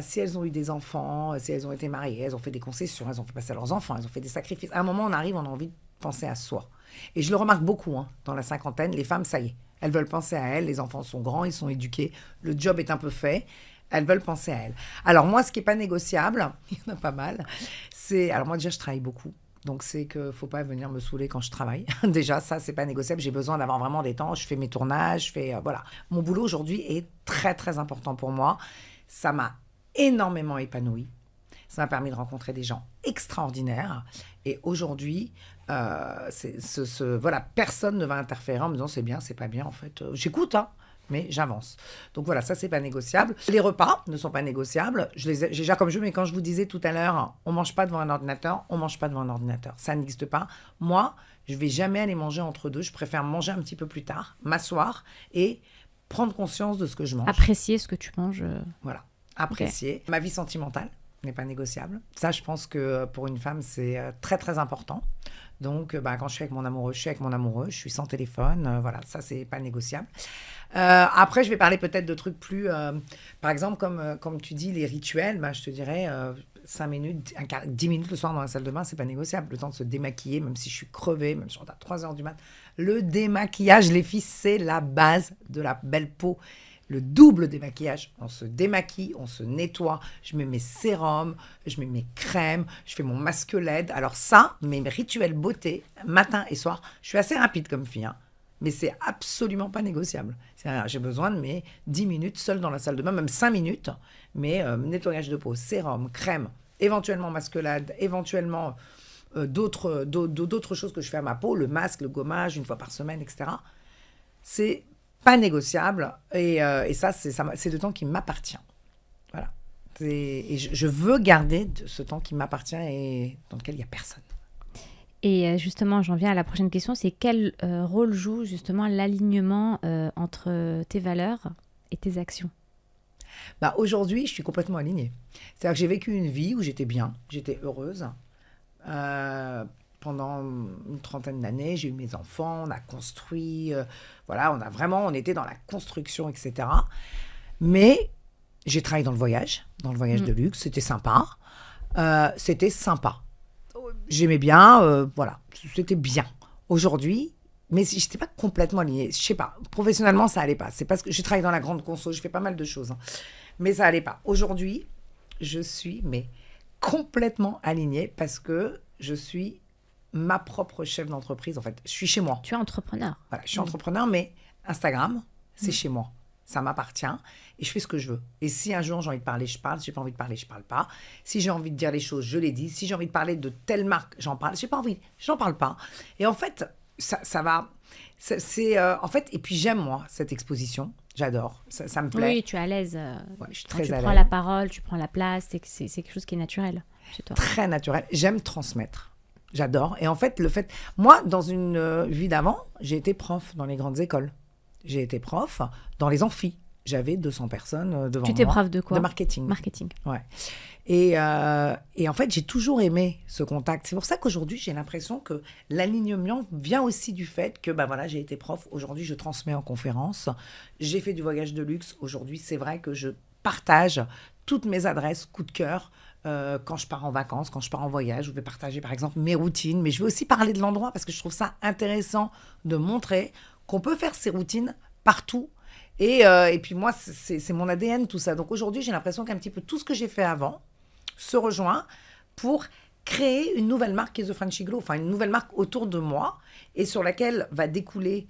si elles ont eu des enfants, si elles ont été mariées, elles ont fait des concessions, elles ont fait passer à leurs enfants, elles ont fait des sacrifices. À un moment, on a envie de penser à soi. Et je le remarque beaucoup, dans la cinquantaine, les femmes, ça y est, elles veulent penser à elles, les enfants sont grands, ils sont éduqués, le job est un peu fait. Elles veulent penser à elles. Alors moi, ce qui n'est pas négociable, il y en a pas mal, c'est... Alors moi, déjà, je travaille beaucoup. Donc, c'est qu'il ne faut pas venir me saouler quand je travaille. Déjà, ça, ce n'est pas négociable. J'ai besoin d'avoir vraiment des temps. Je fais mes tournages, voilà. Mon boulot, aujourd'hui, est très, très important pour moi. Ça m'a énormément épanouie. Ça m'a permis de rencontrer des gens extraordinaires. Et aujourd'hui, personne ne va interférer en me disant « c'est bien, c'est pas bien ». En fait, j'écoute, mais j'avance. Donc voilà, ça, c'est pas négociable. Les repas ne sont pas négociables. J'ai déjà comme jeu, mais quand je vous disais tout à l'heure, on mange pas devant un ordinateur, on mange pas devant un ordinateur. Ça n'existe pas. Moi, je vais jamais aller manger entre deux. Je préfère manger un petit peu plus tard, m'asseoir et prendre conscience de ce que je mange. Apprécier ce que tu manges. Voilà, apprécier. Okay. Ma vie sentimentale n'est pas négociable. Ça, je pense que pour une femme, c'est très, très important. Donc, quand je suis avec mon amoureux, je suis sans téléphone. Voilà, ça, c'est pas négociable. Après, je vais parler peut-être de trucs plus... par exemple, comme tu dis, les rituels, je te dirais 5 minutes, 10 minutes le soir dans la salle de bain, c'est pas négociable. Le temps de se démaquiller, même si je suis crevée, même si je rentre à 3 heures du mat. Le démaquillage, les filles, c'est la base de la belle peau. Le double démaquillage, on se démaquille, on se nettoie, je mets mes sérums, je mets mes crèmes, je fais mon masque LED. Alors ça, mes rituels beauté, matin et soir, je suis assez rapide comme fille, mais c'est absolument pas négociable. J'ai besoin de mes 10 minutes seule dans la salle de bain, même 5 minutes, mais nettoyage de peau, sérum, crème, éventuellement masque LED, éventuellement d'autres choses que je fais à ma peau, le masque, le gommage, 1 fois par semaine, etc. C'est pas négociable, et ça, c'est le temps qui m'appartient. Voilà. Et je veux garder ce temps qui m'appartient et dans lequel il n'y a personne. Et justement, j'en viens à la prochaine question, c'est quel rôle joue justement l'alignement entre tes valeurs et tes actions ? Aujourd'hui, je suis complètement alignée. C'est-à-dire que j'ai vécu une vie où j'étais bien, j'étais heureuse. Pendant une 30aine d'années, j'ai eu mes enfants, on a construit, on était dans la construction, etc. Mais j'ai travaillé dans le voyage de luxe, c'était sympa. J'aimais bien, c'était bien. Aujourd'hui, mais je n'étais pas complètement alignée. Je sais pas, professionnellement, ça allait pas. C'est parce que j'ai travaillé dans la grande conso, je fais pas mal de choses, mais ça allait pas. Aujourd'hui, je suis complètement alignée parce que je suis ma propre chef d'entreprise, en fait. Je suis chez moi. Tu es entrepreneur. Voilà, je suis entrepreneur, mais Instagram, c'est chez moi. Ça m'appartient et je fais ce que je veux. Et si un jour j'ai envie de parler, je parle. Si j'ai pas envie de parler, je parle pas. Si j'ai envie de dire les choses, je les dis. Si j'ai envie de parler de telle marque, j'en parle. Si j'ai pas envie, j'en parle pas. Et en fait, ça va... en fait, et puis j'aime, moi, cette exposition. J'adore. Ça me plaît. Oui, tu es à l'aise. Je suis très à l'aise. Tu prends la parole, tu prends la place. C'est quelque chose qui est naturel chez toi. Très naturel. J'aime transmettre. J'adore. Et en fait, moi, dans une vie d'avant, j'ai été prof dans les grandes écoles. J'ai été prof dans les amphis. J'avais 200 personnes devant moi. Tu étais prof de quoi ? De marketing. Marketing. Ouais. Et en fait, j'ai toujours aimé ce contact. C'est pour ça qu'aujourd'hui, j'ai l'impression que l'alignement vient aussi du fait que, j'ai été prof. Aujourd'hui, je transmets en conférence. J'ai fait du voyage de luxe. Aujourd'hui, c'est vrai que je partage toutes mes adresses, coup de cœur, quand je pars en vacances, quand je pars en voyage, je vais partager par exemple mes routines, mais je vais aussi parler de l'endroit parce que je trouve ça intéressant de montrer qu'on peut faire ses routines partout. Et puis moi, c'est mon ADN tout ça. Donc aujourd'hui, j'ai l'impression qu'un petit peu tout ce que j'ai fait avant se rejoint pour créer une nouvelle marque qui est The Frenchy Glow, enfin une nouvelle marque autour de moi et sur laquelle va découler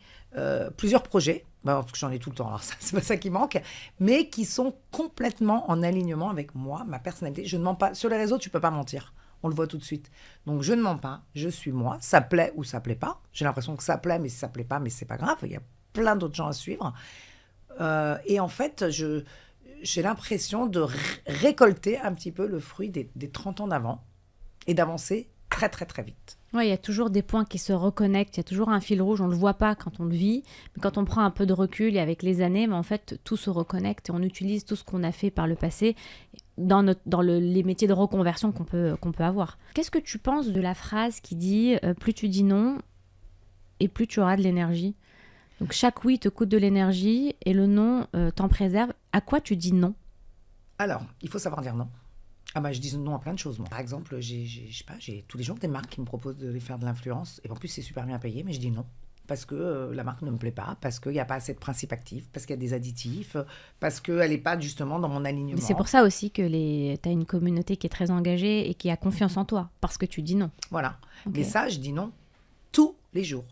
plusieurs projets. Parce que j'en ai tout le temps, alors ça, c'est pas ça qui manque, mais qui sont complètement en alignement avec moi, ma personnalité. Je ne mens pas. Sur les réseaux, tu peux pas mentir. On le voit tout de suite. Donc, je ne mens pas. Je suis moi. Ça plaît ou ça plaît pas. J'ai l'impression que ça plaît, mais si ça plaît pas, mais c'est pas grave. Il y a plein d'autres gens à suivre. Et en fait, j'ai l'impression de récolter un petit peu le fruit des 30 ans d'avant et d'avancer très, très, très vite. Ouais, il y a toujours des points qui se reconnectent, il y a toujours un fil rouge, on ne le voit pas quand on le vit, mais quand on prend un peu de recul et avec les années, mais en fait, tout se reconnecte et on utilise tout ce qu'on a fait par le passé dans les métiers de reconversion qu'on peut avoir. Qu'est-ce que tu penses de la phrase qui dit « plus tu dis non et plus tu auras de l'énergie ». Donc chaque oui te coûte de l'énergie et le non t'en préserve. À quoi tu dis non ? Alors, il faut savoir dire non. Je dis non à plein de choses, moi. Par exemple, j'ai tous les jours des marques qui me proposent de les faire de l'influence. Et en plus, c'est super bien payé, mais je dis non. Parce que la marque ne me plaît pas, parce qu'il n'y a pas assez de principes actifs, parce qu'il y a des additifs, parce qu'elle n'est pas justement dans mon alignement. Mais c'est pour ça aussi que tu as une communauté qui est très engagée et qui a confiance en toi, parce que tu dis non. Voilà. Okay. Mais ça, je dis non tous les jours.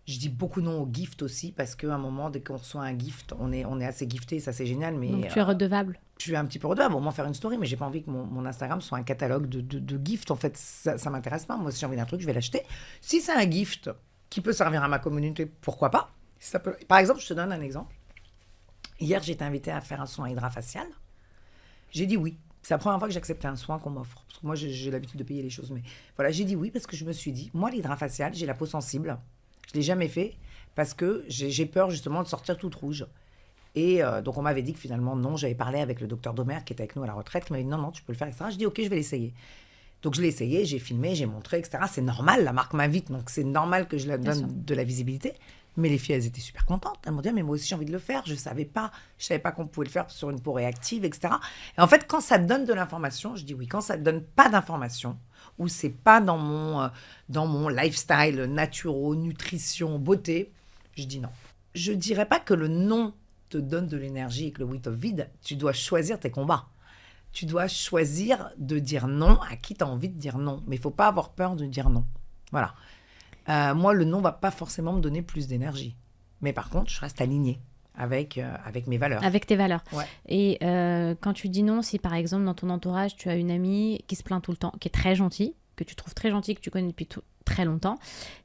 Je dis beaucoup non aux gifts aussi, parce qu'à un moment, dès qu'on reçoit un gift, on est assez gifté, ça c'est génial. Mais, donc tu es redevable. Je suis un petit peu redevable, au moins faire une story, mais j'ai pas envie que mon Instagram soit un catalogue de gifts. En fait, ça m'intéresse pas. Moi, si j'ai envie d'un truc, je vais l'acheter. Si c'est un gift qui peut servir à ma communauté, pourquoi pas ? Ça peut... Par exemple, je te donne un exemple. Hier, j'ai été invitée à faire un soin hydrafacial. J'ai dit oui. C'est la première fois que j'acceptais un soin qu'on m'offre. Parce que moi, j'ai l'habitude de payer les choses. Mais voilà, j'ai dit oui parce que je me suis dit, moi, l'hydrafacial, j'ai la peau sensible. Je ne l'ai jamais fait parce que j'ai peur justement de sortir toute rouge. Et donc, on m'avait dit que finalement, non. J'avais parlé avec le docteur Domer qui était avec nous à la retraite. Il m'a dit non, tu peux le faire, etc. Je dis ok, je vais l'essayer. Donc, je l'ai essayé, j'ai filmé, j'ai montré, etc. C'est normal, la marque m'invite, donc c'est normal que je leur donne de la visibilité. Mais les filles, elles étaient super contentes. Elles m'ont dit, mais moi aussi, j'ai envie de le faire. Je savais pas qu'on pouvait le faire sur une peau réactive, etc. Et en fait, quand ça donne de l'information, je dis oui. Quand ça ne donne pas d'information, ou c'est pas dans mon lifestyle, naturo, nutrition, beauté, je dis non. Je dirais pas que le non te donne de l'énergie et que le oui te vide. Tu dois choisir tes combats. Tu dois choisir de dire non à qui tu as envie de dire non. Mais il ne faut pas avoir peur de dire non. Voilà. Moi, le non ne va pas forcément me donner plus d'énergie. Mais par contre, je reste alignée avec mes valeurs. Avec tes valeurs. Ouais. Et quand tu dis non, si par exemple dans ton entourage, tu as une amie qui se plaint tout le temps, qui est très gentille, que tu trouves très gentille, que tu connais depuis très longtemps,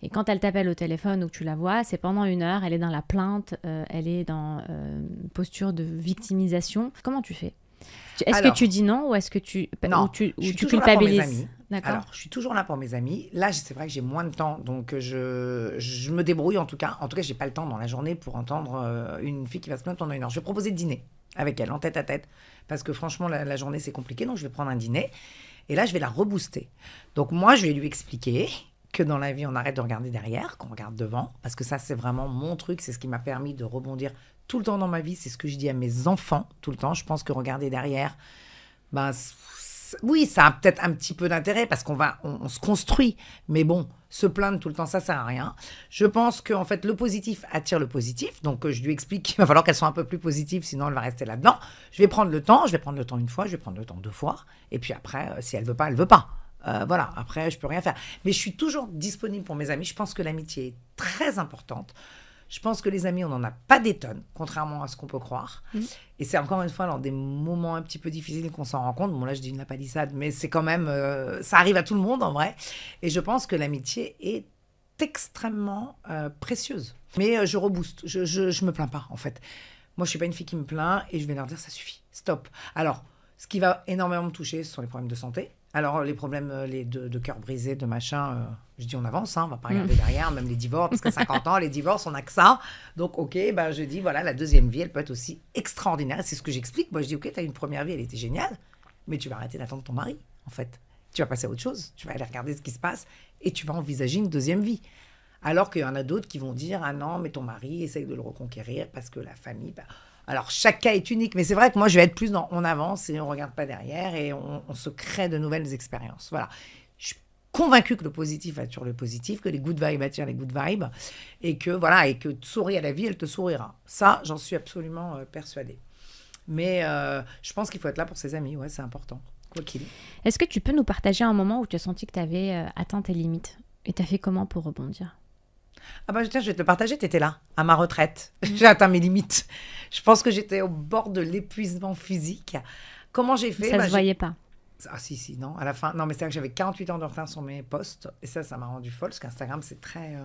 et quand elle t'appelle au téléphone ou que tu la vois, c'est pendant 1 heure, elle est dans la plainte, elle est dans une posture de victimisation. Comment tu fais ? Est-ce que tu dis non ou est-ce que tu culpabilises ? D'accord. Alors, je suis toujours là pour mes amis. Là, c'est vrai que j'ai moins de temps, donc je me débrouille en tout cas. En tout cas, j'ai pas le temps dans la journée pour entendre une fille qui va se plaindre pendant 1 heure. Je vais proposer de dîner avec elle, en tête à tête, parce que franchement, la journée, c'est compliqué. Donc, je vais prendre un dîner et là, je vais la rebooster. Donc, moi, je vais lui expliquer que dans la vie, on arrête de regarder derrière, qu'on regarde devant, parce que ça, c'est vraiment mon truc. C'est ce qui m'a permis de rebondir tout le temps dans ma vie. C'est ce que je dis à mes enfants tout le temps. Je pense que regarder derrière, oui, ça a peut-être un petit peu d'intérêt parce on se construit. Mais bon, se plaindre tout le temps, ça sert à rien. Je pense qu'en fait, le positif attire le positif. Donc, je lui explique qu'il va falloir qu'elle soit un peu plus positive, sinon elle va rester là-dedans. Je vais prendre le temps 1 fois, je vais prendre le temps 2 fois. Et puis après, si elle veut pas, elle veut pas. Voilà, après, je peux rien faire. Mais je suis toujours disponible pour mes amis. Je pense que l'amitié est très importante. Je pense que les amis, on n'en a pas des tonnes, contrairement à ce qu'on peut croire. Et c'est encore une fois dans des moments un petit peu difficiles qu'on s'en rend compte. Bon, là, je dis une lapalissade, mais c'est quand même... ça arrive à tout le monde, en vrai. Et je pense que l'amitié est extrêmement précieuse. Mais je rebooste. Je me plains pas, en fait. Moi, je suis pas une fille qui me plaint et je vais leur dire, ça suffit, stop. Alors, ce qui va énormément me toucher, ce sont les problèmes de santé. Alors, les problèmes de cœur brisé, de machin, je dis on avance, on va pas regarder derrière, même les divorces, parce qu'à 50 ans, les divorces, on n'a que ça. Donc, ok, je dis, voilà, la deuxième vie, elle peut être aussi extraordinaire. Et c'est ce que j'explique. Moi, je dis, ok, tu as une première vie, elle était géniale, mais tu vas arrêter d'attendre ton mari, en fait. Tu vas passer à autre chose, tu vas aller regarder ce qui se passe et tu vas envisager une deuxième vie. Alors qu'il y en a d'autres qui vont dire « Ah non, mais ton mari, essaye de le reconquérir parce que la famille… » Alors, chaque cas est unique, mais c'est vrai que moi, je vais être plus dans on avance et on ne regarde pas derrière et on se crée de nouvelles expériences. Voilà. Je suis convaincue que le positif attire le positif, que les good vibes attirent les good vibes et que, voilà, et que tu souris à la vie, elle te sourira. Ça, j'en suis absolument persuadée. Mais je pense qu'il faut être là pour ses amis, ouais, c'est important, quoi qu'il ait. Est-ce que tu peux nous partager un moment où tu as senti que tu avais atteint tes limites? Et tu as fait comment pour rebondir? Ah bah tiens, je vais te le partager, tu étais là, à ma retraite. J'ai atteint mes limites. Je pense que j'étais au bord de l'épuisement physique. Comment j'ai fait? Ça se voyait pas. Ah si, non, à la fin. Non, mais c'est-à-dire que j'avais 48 heures de retard sur mes posts. Et ça m'a rendu folle, parce qu'Instagram, c'est très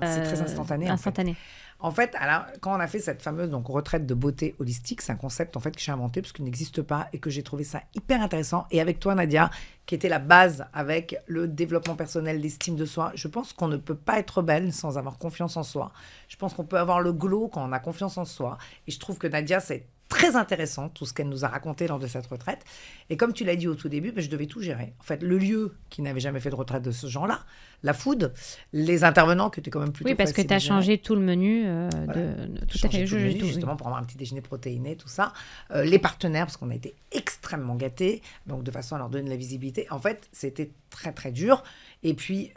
instantané. Instantané. En fait, alors, quand on a fait cette fameuse retraite de beauté holistique, c'est un concept en fait que j'ai inventé parce qu'il n'existe pas et que j'ai trouvé ça hyper intéressant. Et avec toi, Nadia, qui était la base avec le développement personnel, l'estime de soi, je pense qu'on ne peut pas être belle sans avoir confiance en soi. Je pense qu'on peut avoir le glow quand on a confiance en soi. Et je trouve que Nadia, c'est très intéressant, tout ce qu'elle nous a raconté lors de cette retraite. Et comme tu l'as dit au tout début, je devais tout gérer. En fait, le lieu qui n'avait jamais fait de retraite de ce genre-là, la food, les intervenants qui étaient quand même plutôt Oui, parce que tu as changé tout le menu. Tout à fait, justement, pour avoir un petit déjeuner protéiné, tout ça. Les partenaires, parce qu'on a été extrêmement gâtés, donc de façon à leur donner de la visibilité. En fait, c'était très, très dur. Et puis,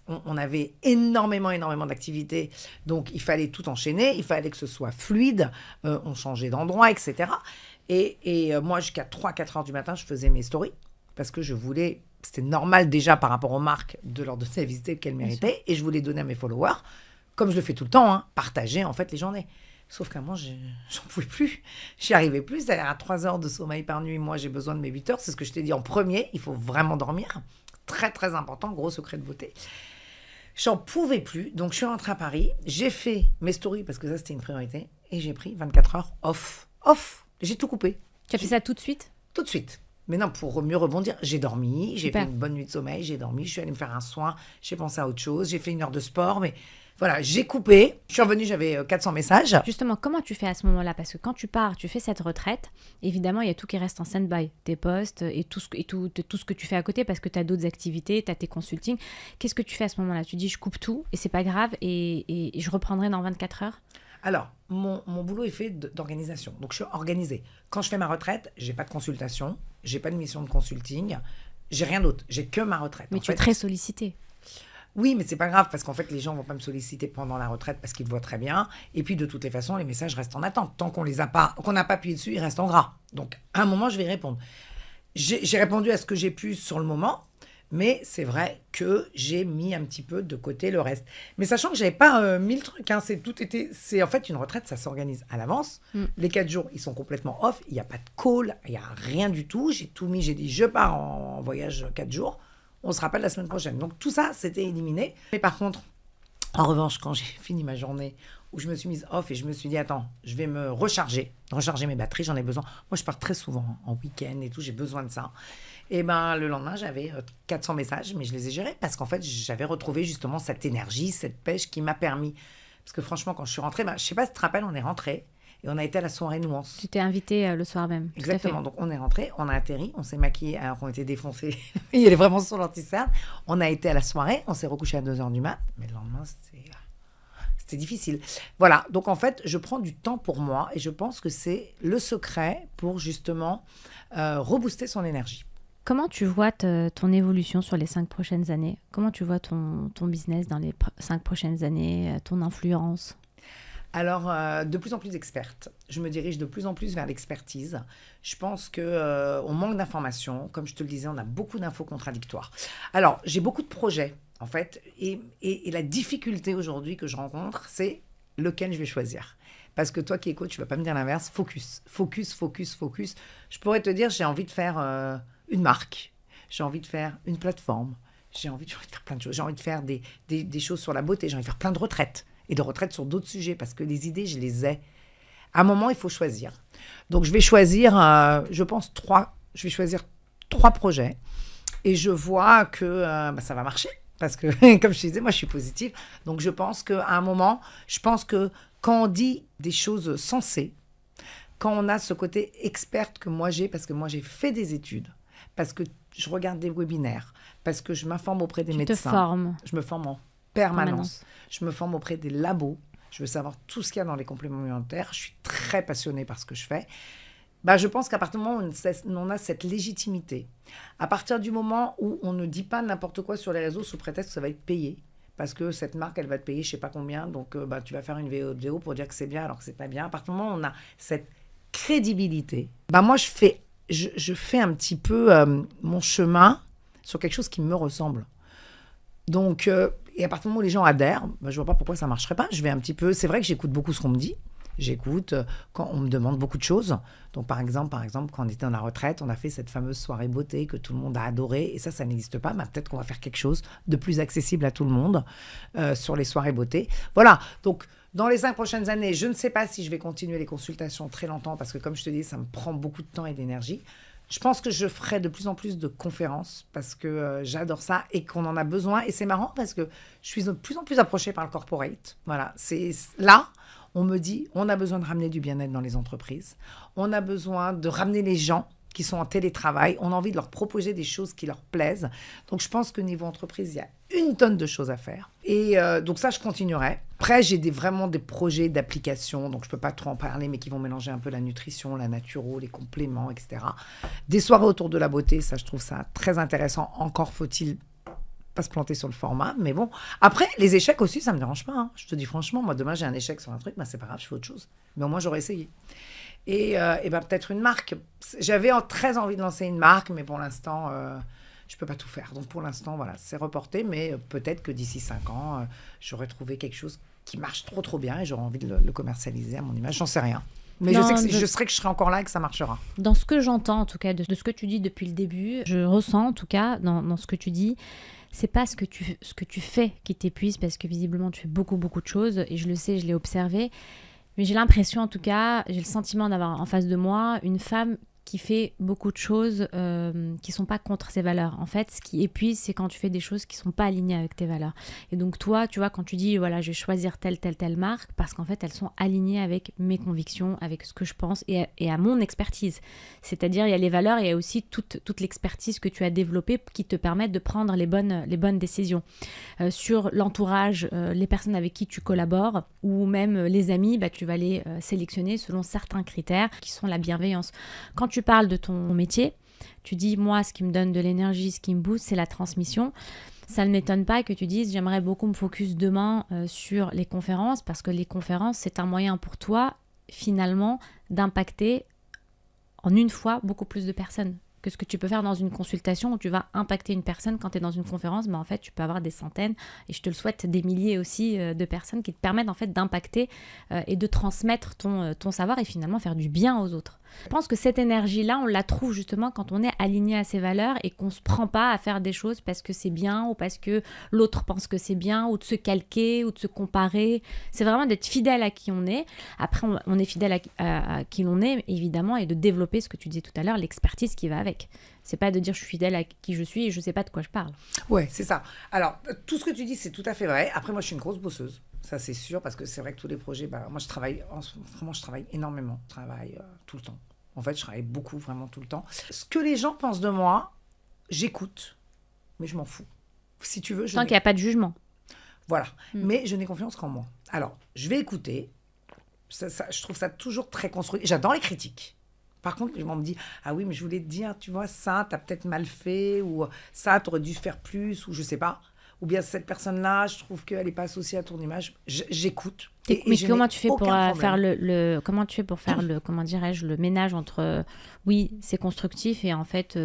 on avait énormément d'activités. Donc, il fallait tout enchaîner. Il fallait que ce soit fluide. On changeait d'endroit, etc. Et moi, jusqu'à 3-4 heures du matin, je faisais mes stories. Parce que je voulais... C'était normal déjà par rapport aux marques de leur donner la visibilité qu'elles méritaient. Et je voulais donner à mes followers, comme je le fais tout le temps, partager en fait les journées. Sauf qu'à moi, j'en pouvais plus. J'y arrivais plus. C'est-à-dire à 3 heures de sommeil par nuit, moi, j'ai besoin de mes 8 heures. C'est ce que je t'ai dit en premier. Il faut vraiment dormir. Très, très important. Gros secret de beauté. J'en pouvais plus. Donc, je suis rentrée à Paris. J'ai fait mes stories parce que ça, c'était une priorité. Et j'ai pris 24 heures off. Off. J'ai tout coupé. Tu as fait ça tout de suite? Tout de suite. Mais non, pour mieux rebondir, j'ai dormi, j'ai fait une bonne nuit de sommeil, j'ai dormi, je suis allée me faire un soin, j'ai pensé à autre chose, j'ai fait 1 heure de sport, mais voilà, j'ai coupé. Je suis revenue, j'avais 400 messages. Justement, comment tu fais à ce moment-là? Parce que quand tu pars, tu fais cette retraite, évidemment, il y a tout qui reste en stand-by, tes posts et tout ce que tu fais à côté parce que tu as d'autres activités, tu as tes consultings. Qu'est-ce que tu fais à ce moment-là? Tu dis, je coupe tout et c'est pas grave et je reprendrai dans 24 heures? Alors, mon boulot est fait d'organisation. Donc, je suis organisée. Quand je fais ma retraite, j'ai pas de consultation, j'ai pas de mission de consulting, j'ai rien d'autre. J'ai que ma retraite. Mais tu es très sollicitée. Oui, mais c'est pas grave parce qu'en fait, les gens vont pas me solliciter pendant la retraite parce qu'ils le voient très bien. Et puis, de toutes les façons, les messages restent en attente. Tant qu'on n'a pas appuyé dessus, ils restent en gras. Donc, à un moment, je vais y répondre. J'ai répondu à ce que j'ai pu sur le moment. Mais c'est vrai que j'ai mis un petit peu de côté le reste. Mais sachant que je n'avais pas 1000 trucs. C'est en fait une retraite, ça s'organise à l'avance. Les 4 jours, ils sont complètement off. Il n'y a pas de call, il n'y a rien du tout. J'ai tout mis, j'ai dit je pars en voyage 4 jours. On se rappelle la semaine prochaine. Donc tout ça, c'était éliminé. Mais par contre, en revanche, quand j'ai fini ma journée où je me suis mise off et je me suis dit attends, je vais me recharger mes batteries, j'en ai besoin. Moi, je pars très souvent en week-end et tout, j'ai besoin de ça. Et ben le lendemain, j'avais 400 messages, mais je les ai gérés parce qu'en fait, j'avais retrouvé justement cette énergie, cette pêche qui m'a permis. Parce que franchement, quand je suis rentrée, je ne sais pas si tu te rappelles, on est rentrés et on a été à la soirée Nuance. Tu t'es invitée le soir même. Exactement, donc on est rentrés, on a atterri, on s'est maquillés alors qu'on était défoncés. Il est vraiment sur l'anti-cerne. On a été à la soirée, on s'est recouché à 2h du mat, mais le lendemain, c'était difficile. Voilà, donc en fait, je prends du temps pour moi et je pense que c'est le secret pour justement rebooster son énergie. Comment tu vois ton évolution sur les 5 prochaines années? Comment tu vois ton business dans les 5 prochaines années, ton influence? Alors, de plus en plus experte. Je me dirige de plus en plus vers l'expertise. Je pense qu'on manque d'informations. Comme je te le disais, on a beaucoup d'infos contradictoires. Alors, j'ai beaucoup de projets, en fait. Et la difficulté aujourd'hui que je rencontre, c'est lequel je vais choisir. Parce que toi qui es coach, tu ne vas pas me dire l'inverse. Focus, focus, focus, focus. Je pourrais te dire, j'ai envie de faire une marque. J'ai envie de faire une plateforme. J'ai envie de faire plein de choses. J'ai envie de faire des choses sur la beauté. J'ai envie de faire plein de retraites. Et de retraite sur d'autres sujets, parce que les idées, je les ai. À un moment, il faut choisir. Donc, je vais choisir, je pense, 3 projets. Et je vois que ça va marcher. Parce que, comme je te disais, moi, je suis positive. Donc, je pense qu'à un moment, quand on dit des choses sensées, quand on a ce côté experte que moi j'ai, parce que moi, j'ai fait des études, parce que je regarde des webinaires, parce que je m'informe auprès des médecins. Tu te formes. Je me forme en permanence. Je me forme auprès des labos. Je veux savoir tout ce qu'il y a dans les compléments alimentaires. Je suis très passionnée par ce que je fais. Je pense qu'à partir du moment où on a cette légitimité, à partir du moment où on ne dit pas n'importe quoi sur les réseaux sous prétexte que ça va être payé, parce que cette marque, elle va te payer je ne sais pas combien, donc tu vas faire une vidéo pour dire que c'est bien alors que ce n'est pas bien. À partir du moment où on a cette crédibilité, moi, je fais un petit peu mon chemin sur quelque chose qui me ressemble. Donc, et à partir du moment où les gens adhèrent, je ne vois pas pourquoi ça ne marcherait pas. Je vais un petit peu... C'est vrai que j'écoute beaucoup ce qu'on me dit. J'écoute quand on me demande beaucoup de choses. Donc, par exemple, quand on était dans la retraite, on a fait cette fameuse soirée beauté que tout le monde a adorée. Et ça n'existe pas. Peut-être qu'on va faire quelque chose de plus accessible à tout le monde sur les soirées beauté. Voilà. Donc, dans les 5 prochaines années, je ne sais pas si je vais continuer les consultations très longtemps parce que, comme je te dis, ça me prend beaucoup de temps et d'énergie. Je pense que je ferai de plus en plus de conférences parce que j'adore ça et qu'on en a besoin. Et c'est marrant parce que je suis de plus en plus approchée par le corporate. Voilà, c'est là, on me dit, on a besoin de ramener du bien-être dans les entreprises. On a besoin de ramener les gens qui sont en télétravail. On a envie de leur proposer des choses qui leur plaisent. Donc, je pense que niveau entreprise, il y a une tonne de choses à faire. Et donc ça, je continuerai. Après, j'ai vraiment des projets d'application, donc je ne peux pas trop en parler, mais qui vont mélanger un peu la nutrition, la naturo, les compléments, etc. Des soirées autour de la beauté, ça, je trouve ça très intéressant. Encore faut-il pas se planter sur le format, mais bon. Après, les échecs aussi, ça ne me dérange pas. Hein. Je te dis franchement, moi, demain, j'ai un échec sur un truc, c'est pas grave, je fais autre chose. Mais au moins, j'aurais essayé. Et peut-être une marque. J'avais très envie de lancer une marque, mais pour l'instant, je ne peux pas tout faire. Donc pour l'instant, voilà, c'est reporté, mais peut-être que d'ici 5 ans, j'aurai trouvé quelque chose qui marche trop bien et j'aurai envie de le commercialiser à mon image. J'en sais rien. Mais non, je sais que je serai encore là et que ça marchera. Dans ce que j'entends, en tout cas, de ce que tu dis depuis le début, je ressens, en tout cas, dans ce que tu dis, c'est pas ce que tu fais qui t'épuise, parce que visiblement, tu fais beaucoup de choses, et je le sais, je l'ai observé. Mais j'ai l'impression, en tout cas, j'ai le sentiment d'avoir en face de moi une femme qui fait beaucoup de choses qui ne sont pas contre ses valeurs. En fait, ce qui épuise, c'est quand tu fais des choses qui ne sont pas alignées avec tes valeurs. Et donc toi, tu vois, quand tu dis, voilà, je vais choisir telle marque, parce qu'en fait, elles sont alignées avec mes convictions, avec ce que je pense et à mon expertise. C'est-à-dire, il y a les valeurs et il y a aussi toute l'expertise que tu as développée qui te permettent de prendre les bonnes décisions. Sur l'entourage, les personnes avec qui tu collabores, ou même les amis, tu vas les sélectionner selon certains critères qui sont la bienveillance. Quand tu parles de ton métier, tu dis, moi, ce qui me donne de l'énergie, ce qui me booste, c'est la transmission. Ça ne m'étonne pas que tu dises, j'aimerais beaucoup me focus demain sur les conférences, parce que les conférences, c'est un moyen pour toi, finalement, d'impacter en une fois beaucoup plus de personnes que ce que tu peux faire dans une consultation où tu vas impacter une personne. Quand tu es dans une conférence, en fait, tu peux avoir des centaines, et je te le souhaite, des milliers aussi de personnes qui te permettent en fait d'impacter et de transmettre ton savoir et finalement faire du bien aux autres. Je pense que cette énergie-là, on la trouve justement quand on est aligné à ses valeurs et qu'on ne se prend pas à faire des choses parce que c'est bien ou parce que l'autre pense que c'est bien, ou de se calquer ou de se comparer. C'est vraiment d'être fidèle à qui on est. Après, on est fidèle à qui l'on est, évidemment, et de développer ce que tu disais tout à l'heure, l'expertise qui va avec. C'est pas de dire je suis fidèle à qui je suis et je sais pas de quoi je parle. Ouais, c'est ça. Alors, tout ce que tu dis, c'est tout à fait vrai. Après, moi, je suis une grosse bosseuse. Ça, c'est sûr, parce que c'est vrai que tous les projets, moi, je travaille énormément. Je travaille tout le temps. En fait, je travaille beaucoup, vraiment tout le temps. Ce que les gens pensent de moi, j'écoute, mais je m'en fous. Si tu veux, tant qu'il n'y a pas de jugement. Voilà. Mais je n'ai confiance qu'en moi. Alors, je vais écouter. Je trouve ça toujours très construit. J'adore les critiques. Par contre, on me dit, ah oui, mais je voulais te dire, tu vois, ça, t'as peut-être mal fait, ou ça, t'aurais dû faire plus, ou je sais pas. Ou bien cette personne-là, je trouve qu'elle n'est pas associée à ton image. J'écoute. Mais comment tu fais pour faire comment tu fais pour faire comment dirais-je, le ménage entre oui, c'est constructif et en fait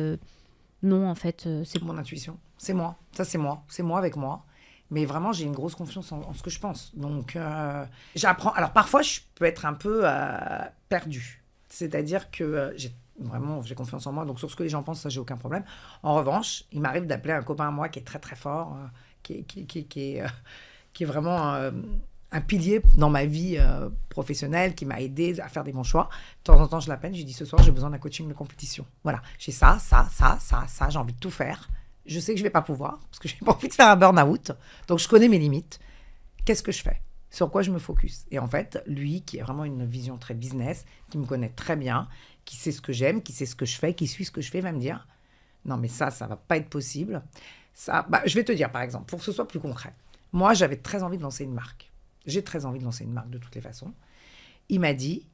non, en fait c'est mon intuition. C'est moi. Ça, c'est moi. C'est moi avec moi. Mais vraiment, j'ai une grosse confiance en ce que je pense. Donc, j'apprends. Alors, parfois, je peux être un peu perdue. C'est-à-dire que j'ai confiance en moi. Donc, sur ce que les gens pensent, ça, j'ai aucun problème. En revanche, il m'arrive d'appeler un copain à moi qui est très, très fort, qui est vraiment un pilier dans ma vie professionnelle, qui m'a aidé à faire des bons choix. De temps en temps, je l'appelle, je lui dis, ce soir, j'ai besoin d'un coaching de compétition. Voilà, j'ai ça, j'ai envie de tout faire. Je sais que je ne vais pas pouvoir, parce que je n'ai pas envie de faire un burn-out. Donc, je connais mes limites. Qu'est-ce que je fais ? Sur quoi je me focus ? Et en fait, lui, qui a vraiment une vision très business, qui me connaît très bien, qui sait ce que j'aime, qui sait ce que je fais, qui suit ce que je fais, va me dire « Non, mais ça ne va pas être possible. » Je vais te dire, par exemple, pour que ce soit plus concret. Moi, j'avais très envie de lancer une marque. J'ai très envie de lancer une marque de toutes les façons. Il m'a dit,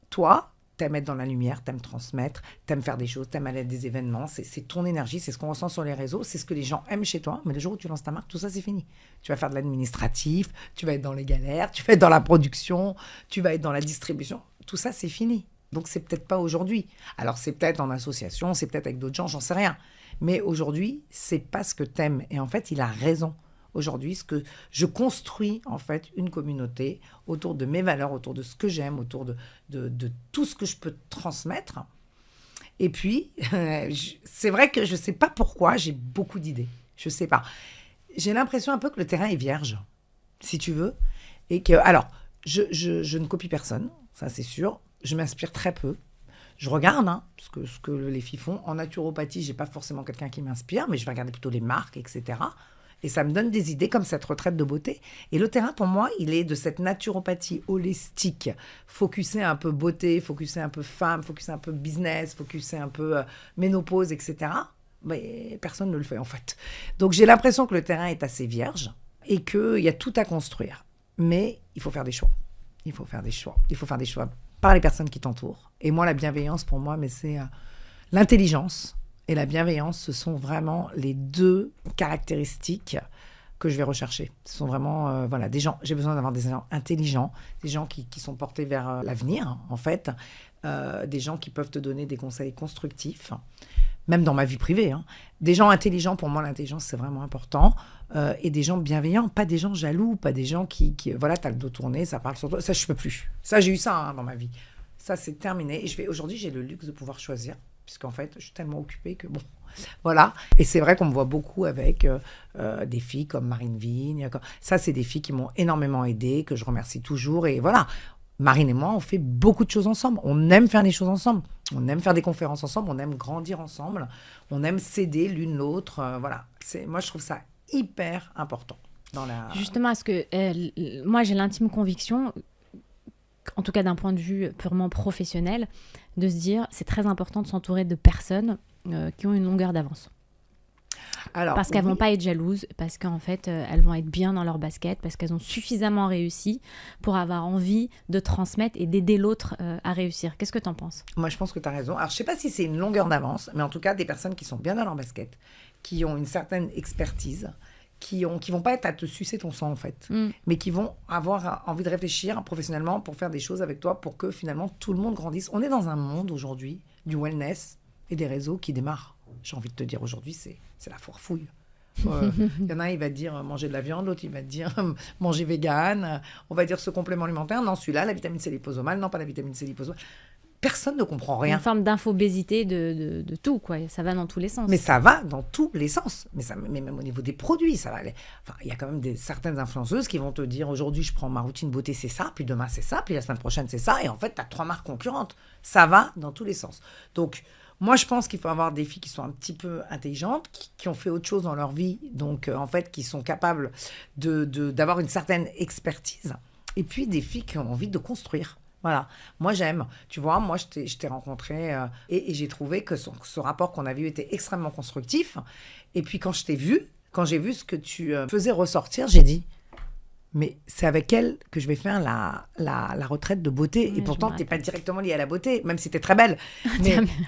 toi, t'aimes être dans la lumière, t'aimes transmettre, t'aimes faire des choses, t'aimes aller à des événements, c'est ton énergie, c'est ce qu'on ressent sur les réseaux, c'est ce que les gens aiment chez toi. Mais le jour où tu lances ta marque, tout ça, c'est fini. Tu vas faire de l'administratif, tu vas être dans les galères, tu vas être dans la production, tu vas être dans la distribution. Tout ça, c'est fini. Donc, c'est peut-être pas aujourd'hui. Alors, c'est peut-être en association, c'est peut-être avec d'autres gens, j'en sais rien. Mais aujourd'hui, c'est pas ce que t'aimes. Et en fait, il a raison. Aujourd'hui, ce que je construis, en fait, une communauté autour de mes valeurs, autour de ce que j'aime, autour de tout ce que je peux transmettre. Et puis, c'est vrai que je ne sais pas pourquoi, j'ai beaucoup d'idées. Je ne sais pas. J'ai l'impression un peu que le terrain est vierge, si tu veux. Et que, alors, je ne copie personne, ça c'est sûr. Je m'inspire très peu. Je regarde ce que les filles font. En naturopathie, je n'ai pas forcément quelqu'un qui m'inspire, mais je vais regarder plutôt les marques, etc. Et ça me donne des idées comme cette retraite de beauté. Et le terrain, pour moi, il est de cette naturopathie holistique, focusée un peu beauté, focusée un peu femme, focusée un peu business, focusée un peu ménopause, etc. Mais personne ne le fait, en fait. Donc, j'ai l'impression que le terrain est assez vierge et qu'il y a tout à construire. Mais il faut faire des choix. Il faut faire des choix. Il faut faire des choix par les personnes qui t'entourent. Et moi, la bienveillance, pour moi, mais c'est l'intelligence et la bienveillance, ce sont vraiment les deux caractéristiques que je vais rechercher. Ce sont vraiment des gens. J'ai besoin d'avoir des gens intelligents, des gens qui sont portés vers l'avenir, en fait, des gens qui peuvent te donner des conseils constructifs, même dans ma vie privée. Des gens intelligents, pour moi, l'intelligence, c'est vraiment important. Et des gens bienveillants, pas des gens jaloux, pas des gens qui voilà, t'as le dos tourné, ça parle sur toi. Ça, je peux plus. Ça, j'ai eu ça dans ma vie. Ça, c'est terminé. Et aujourd'hui, j'ai le luxe de pouvoir choisir. Puisqu'en fait, je suis tellement occupée que bon, voilà. Et c'est vrai qu'on me voit beaucoup avec des filles comme Marine Vigne. Ça, c'est des filles qui m'ont énormément aidée, que je remercie toujours. Et voilà, Marine et moi, on fait beaucoup de choses ensemble. On aime faire des choses ensemble. On aime faire des conférences ensemble. On aime grandir ensemble. On aime s'aider l'une l'autre. Voilà. Moi, je trouve ça hyper important. Justement, est-ce que moi, j'ai l'intime conviction, en tout cas d'un point de vue purement professionnel, de se dire c'est très important de s'entourer de personnes qui ont une longueur d'avance. Parce qu'elles vont pas être jalouses, parce qu'en fait elles vont être bien dans leur basket, parce qu'elles ont suffisamment réussi pour avoir envie de transmettre et d'aider l'autre à réussir. Qu'est-ce que tu en penses ? Moi, je pense que tu as raison. Alors, je sais pas si c'est une longueur d'avance, mais en tout cas des personnes qui sont bien dans leur basket, qui ont une certaine expertise, qui vont pas être à te sucer ton sang, en fait, mais qui vont avoir envie de réfléchir professionnellement pour faire des choses avec toi, pour que finalement tout le monde grandisse. On est dans un monde aujourd'hui du wellness et des réseaux qui démarrent. J'ai envie de te dire, aujourd'hui, c'est la foire-fouille. Il y en a un, il va te dire manger de la viande, l'autre, il va te dire manger vegan, on va dire ce complément alimentaire, non, celui-là, la vitamine C liposomale, non, pas la vitamine C liposomale. Personne ne comprend rien. Une forme d'infobésité de tout, quoi. Ça va dans tous les sens. Mais ça va dans tous les sens. Mais même au niveau des produits, ça va aller. Enfin, il y a quand même certaines influenceuses qui vont te dire aujourd'hui, je prends ma routine beauté, c'est ça, puis demain, c'est ça, puis la semaine prochaine, c'est ça. Et en fait, tu as 3 marques concurrentes. Ça va dans tous les sens. Donc, moi, je pense qu'il faut avoir des filles qui sont un petit peu intelligentes, qui ont fait autre chose dans leur vie, donc en fait, qui sont capables d'avoir une certaine expertise. Et puis, des filles qui ont envie de construire. Voilà, moi j'aime. Tu vois, moi je t'ai rencontré et j'ai trouvé que ce rapport qu'on avait eu était extrêmement constructif. Et puis quand j'ai vu ce que tu faisais ressortir, j'ai dit, mais c'est avec elle que je vais faire la retraite de beauté. Ouais, et pourtant, tu n'es pas directement liée à la beauté, même si tu es très belle.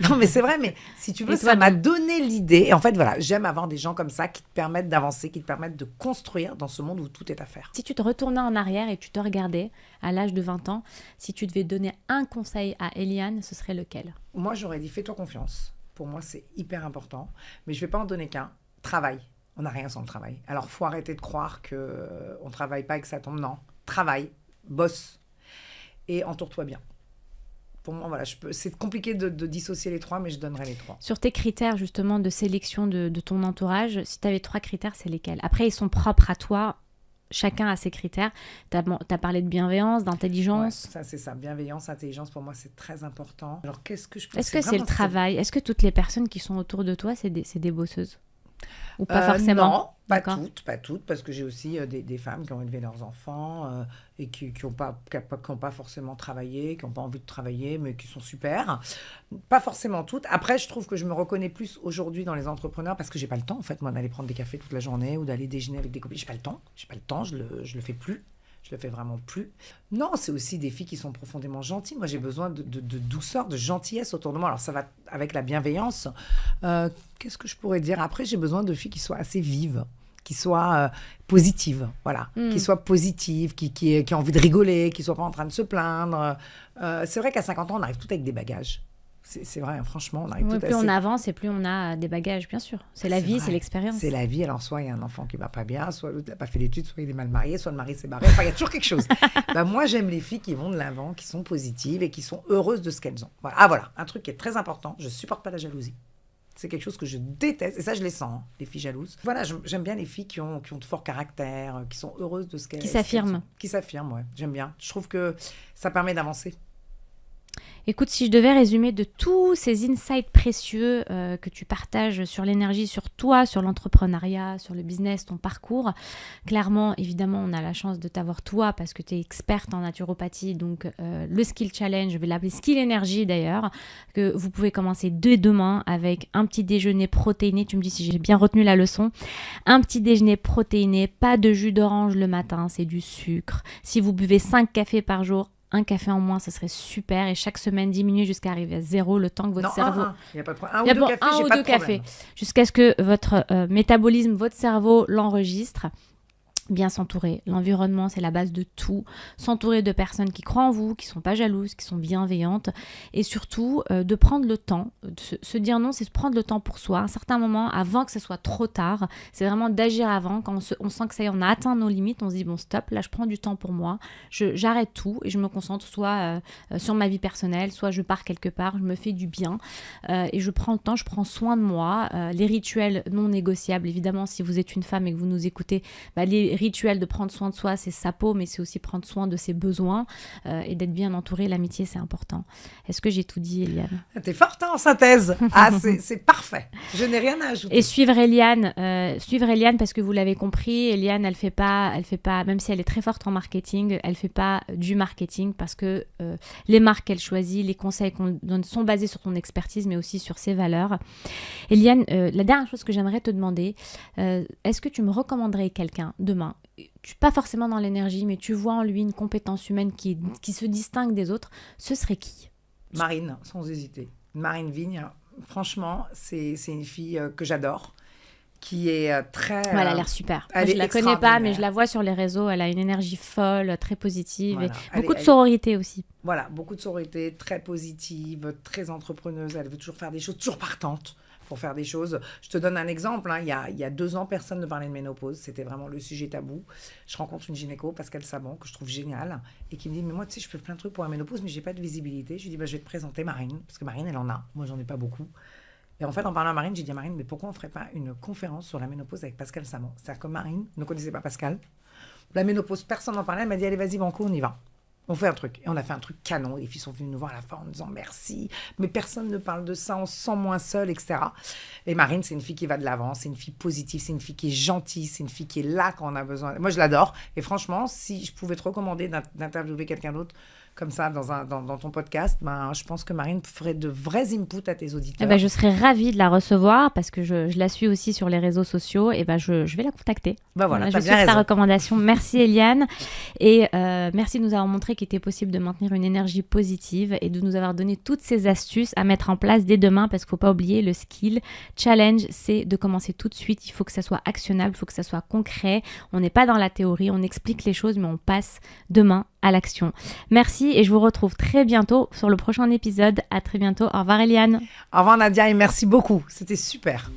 Non, mais c'est vrai, mais si tu veux, ça m'a donné l'idée. Et en fait, voilà, j'aime avoir des gens comme ça qui te permettent d'avancer, qui te permettent de construire dans ce monde où tout est à faire. Si tu te retournais en arrière et tu te regardais à l'âge de 20 ans, si tu devais donner un conseil à Eliane, ce serait lequel ? Moi, j'aurais dit, fais-toi confiance. Pour moi, c'est hyper important. Mais je ne vais pas en donner qu'un. Travaille. On n'a rien sans le travail. Alors, faut arrêter de croire qu'on ne travaille pas et que ça tombe. Non. Travaille, bosse et entoure-toi bien. Pour moi, voilà, c'est compliqué de dissocier les 3, mais je donnerai les 3. Sur tes critères, justement, de sélection de ton entourage, si tu avais 3 critères, c'est lesquels ? Après, ils sont propres à toi. Chacun a ses critères. Tu as parlé de bienveillance, d'intelligence. Ouais, ça, c'est ça. Bienveillance, intelligence, pour moi, c'est très important. Alors, qu'est-ce que je pense ? Est-ce que c'est le travail ? Est-ce que toutes les personnes qui sont autour de toi, c'est des bosseuses ? Ou pas forcément? Non, D'accord. pas toutes, parce que j'ai aussi des femmes qui ont élevé leurs enfants et qui n'ont pas forcément travaillé, qui n'ont pas envie de travailler, mais qui sont super. Pas forcément toutes. Après, je trouve que je me reconnais plus aujourd'hui dans les entrepreneurs parce que j'ai pas le temps, en fait, moi, d'aller prendre des cafés toute la journée ou d'aller déjeuner avec des copines. J'ai pas le temps, je le fais plus. Je le fais vraiment plus. Non, c'est aussi des filles qui sont profondément gentilles. Moi, j'ai besoin de douceur, de gentillesse autour de moi. Alors, ça va avec la bienveillance. Qu'est-ce que je pourrais dire? Après, j'ai besoin de filles qui soient assez vives, qui soient positives, voilà. Qui soient positives, qui aient envie de rigoler, qui ne soient pas en train de se plaindre. C'est vrai qu'à 50 ans, on arrive tout avec des bagages. C'est vrai, franchement, on arrive tout Plus on avance et plus on a des bagages, bien sûr. C'est la vie, vrai. c'est l'expérience. C'est la vie. Alors, soit il y a un enfant qui va pas bien, soit l'autre n'a pas fait d'études, soit il est mal marié, soit le mari s'est barré. Enfin, il y a toujours quelque chose. Moi, j'aime les filles qui vont de l'avant, qui sont positives et qui sont heureuses de ce qu'elles ont. Voilà. Ah, voilà, un truc qui est très important. Je supporte pas la jalousie. C'est quelque chose que je déteste. Et ça, je les sens, hein, les filles jalouses. Voilà, j'aime bien les filles qui ont de forts caractères, qui sont heureuses de ce qu'elles sont. Qui s'affirment. Qui s'affirment, ouais. J'aime bien. Je trouve que ça permet d'avancer. Écoute, si je devais résumer de tous ces insights précieux que tu partages sur l'énergie, sur toi, sur l'entrepreneuriat, sur le business, ton parcours, clairement, évidemment, on a la chance de t'avoir toi parce que tu es experte en naturopathie. Donc, le Skill Challenge, je vais l'appeler Skill Energy d'ailleurs, que vous pouvez commencer dès demain avec un petit déjeuner protéiné. Tu me dis si j'ai bien retenu la leçon. Un petit déjeuner protéiné, pas de jus d'orange le matin, c'est du sucre. Si vous buvez 5 cafés par jour, un café en moins, ça serait super. Et chaque semaine, diminuer jusqu'à arriver à 0, le temps que votre cerveau... Il n'y a pas de problème. Un ou deux cafés, jusqu'à ce que votre métabolisme, votre cerveau l'enregistre. Bien s'entourer. L'environnement, c'est la base de tout. S'entourer de personnes qui croient en vous, qui ne sont pas jalouses, qui sont bienveillantes. Et surtout, de prendre le temps. Se dire non, c'est de prendre le temps pour soi. À un certain moment, avant que ce soit trop tard, c'est vraiment d'agir avant. Quand on sent que ça y est, on a atteint nos limites, on se dit, bon, stop, là, je prends du temps pour moi. J'arrête tout et je me concentre soit sur ma vie personnelle, soit je pars quelque part, je me fais du bien. Et je prends le temps, je prends soin de moi. Les rituels non négociables, évidemment, si vous êtes une femme et que vous nous écoutez, les rituel de prendre soin de soi, c'est sa peau, mais c'est aussi prendre soin de ses besoins et d'être bien entouré. L'amitié, c'est important. Est-ce que j'ai tout dit, Eliane? T'es forte en synthèse. Ah, c'est parfait. Je n'ai rien à ajouter. Et suivre Eliane parce que vous l'avez compris, Eliane, elle fait pas, même si elle est très forte en marketing, elle fait pas du marketing parce que les marques qu'elle choisit, les conseils qu'on donne sont basés sur son expertise, mais aussi sur ses valeurs. Eliane, la dernière chose que j'aimerais te demander, est-ce que tu me recommanderais quelqu'un demain? Pas forcément dans l'énergie, mais tu vois en lui une compétence humaine qui se distingue des autres, ce serait qui? Marine, sans hésiter. Marine Vigne, franchement, c'est une fille que j'adore, qui est très... Ouais, elle a l'air super. Moi, je la connais pas, mais je la vois sur les réseaux, elle a une énergie folle, très positive, voilà. Et beaucoup de sororité aussi. Voilà, beaucoup de sororité, très positive, très entrepreneuse, elle veut toujours faire des choses, toujours partante pour faire des choses. Je te donne un exemple, hein. Il y a 2 ans, personne ne parlait de ménopause, c'était vraiment le sujet tabou. Je rencontre une gynéco, Pascal Sabon, que je trouve géniale, et qui me dit, mais moi, tu sais, je fais plein de trucs pour la ménopause, mais j'ai pas de visibilité. Je lui dis, je vais te présenter Marine, parce que Marine, elle en a, moi, j'en ai pas beaucoup. Et en fait, en parlant à Marine, j'ai dit à Marine, mais pourquoi on ne ferait pas une conférence sur la ménopause avec Pascal Sabon? C'est-à-dire que Marine ne connaissait pas Pascal. La ménopause, personne n'en parlait, elle m'a dit, allez, vas-y, Banco, on y va. On fait un truc. Et on a fait un truc canon. Les filles sont venues nous voir à la fin en disant merci. Mais personne ne parle de ça. On se sent moins seul, etc. Et Marine, c'est une fille qui va de l'avant. C'est une fille positive. C'est une fille qui est gentille. C'est une fille qui est là quand on a besoin. Moi, je l'adore. Et franchement, si je pouvais te recommander d'interviewer quelqu'un d'autre comme ça dans ton podcast, je pense que Marine ferait de vrais inputs à tes auditeurs. Je serais ravie de la recevoir parce que je la suis aussi sur les réseaux sociaux. Et je vais la contacter. Voilà, je suis ta recommandation. Merci Eliane. Et merci de nous avoir montré qu'il était possible de maintenir une énergie positive et de nous avoir donné toutes ces astuces à mettre en place dès demain parce qu'il ne faut pas oublier le Skill Challenge, c'est de commencer tout de suite. Il faut que ça soit actionnable, il faut que ça soit concret. On n'est pas dans la théorie, on explique les choses, mais on passe demain à l'action. Merci et je vous retrouve très bientôt sur le prochain épisode. À très bientôt. Au revoir Eliane. Au revoir Nadia et merci beaucoup. C'était super.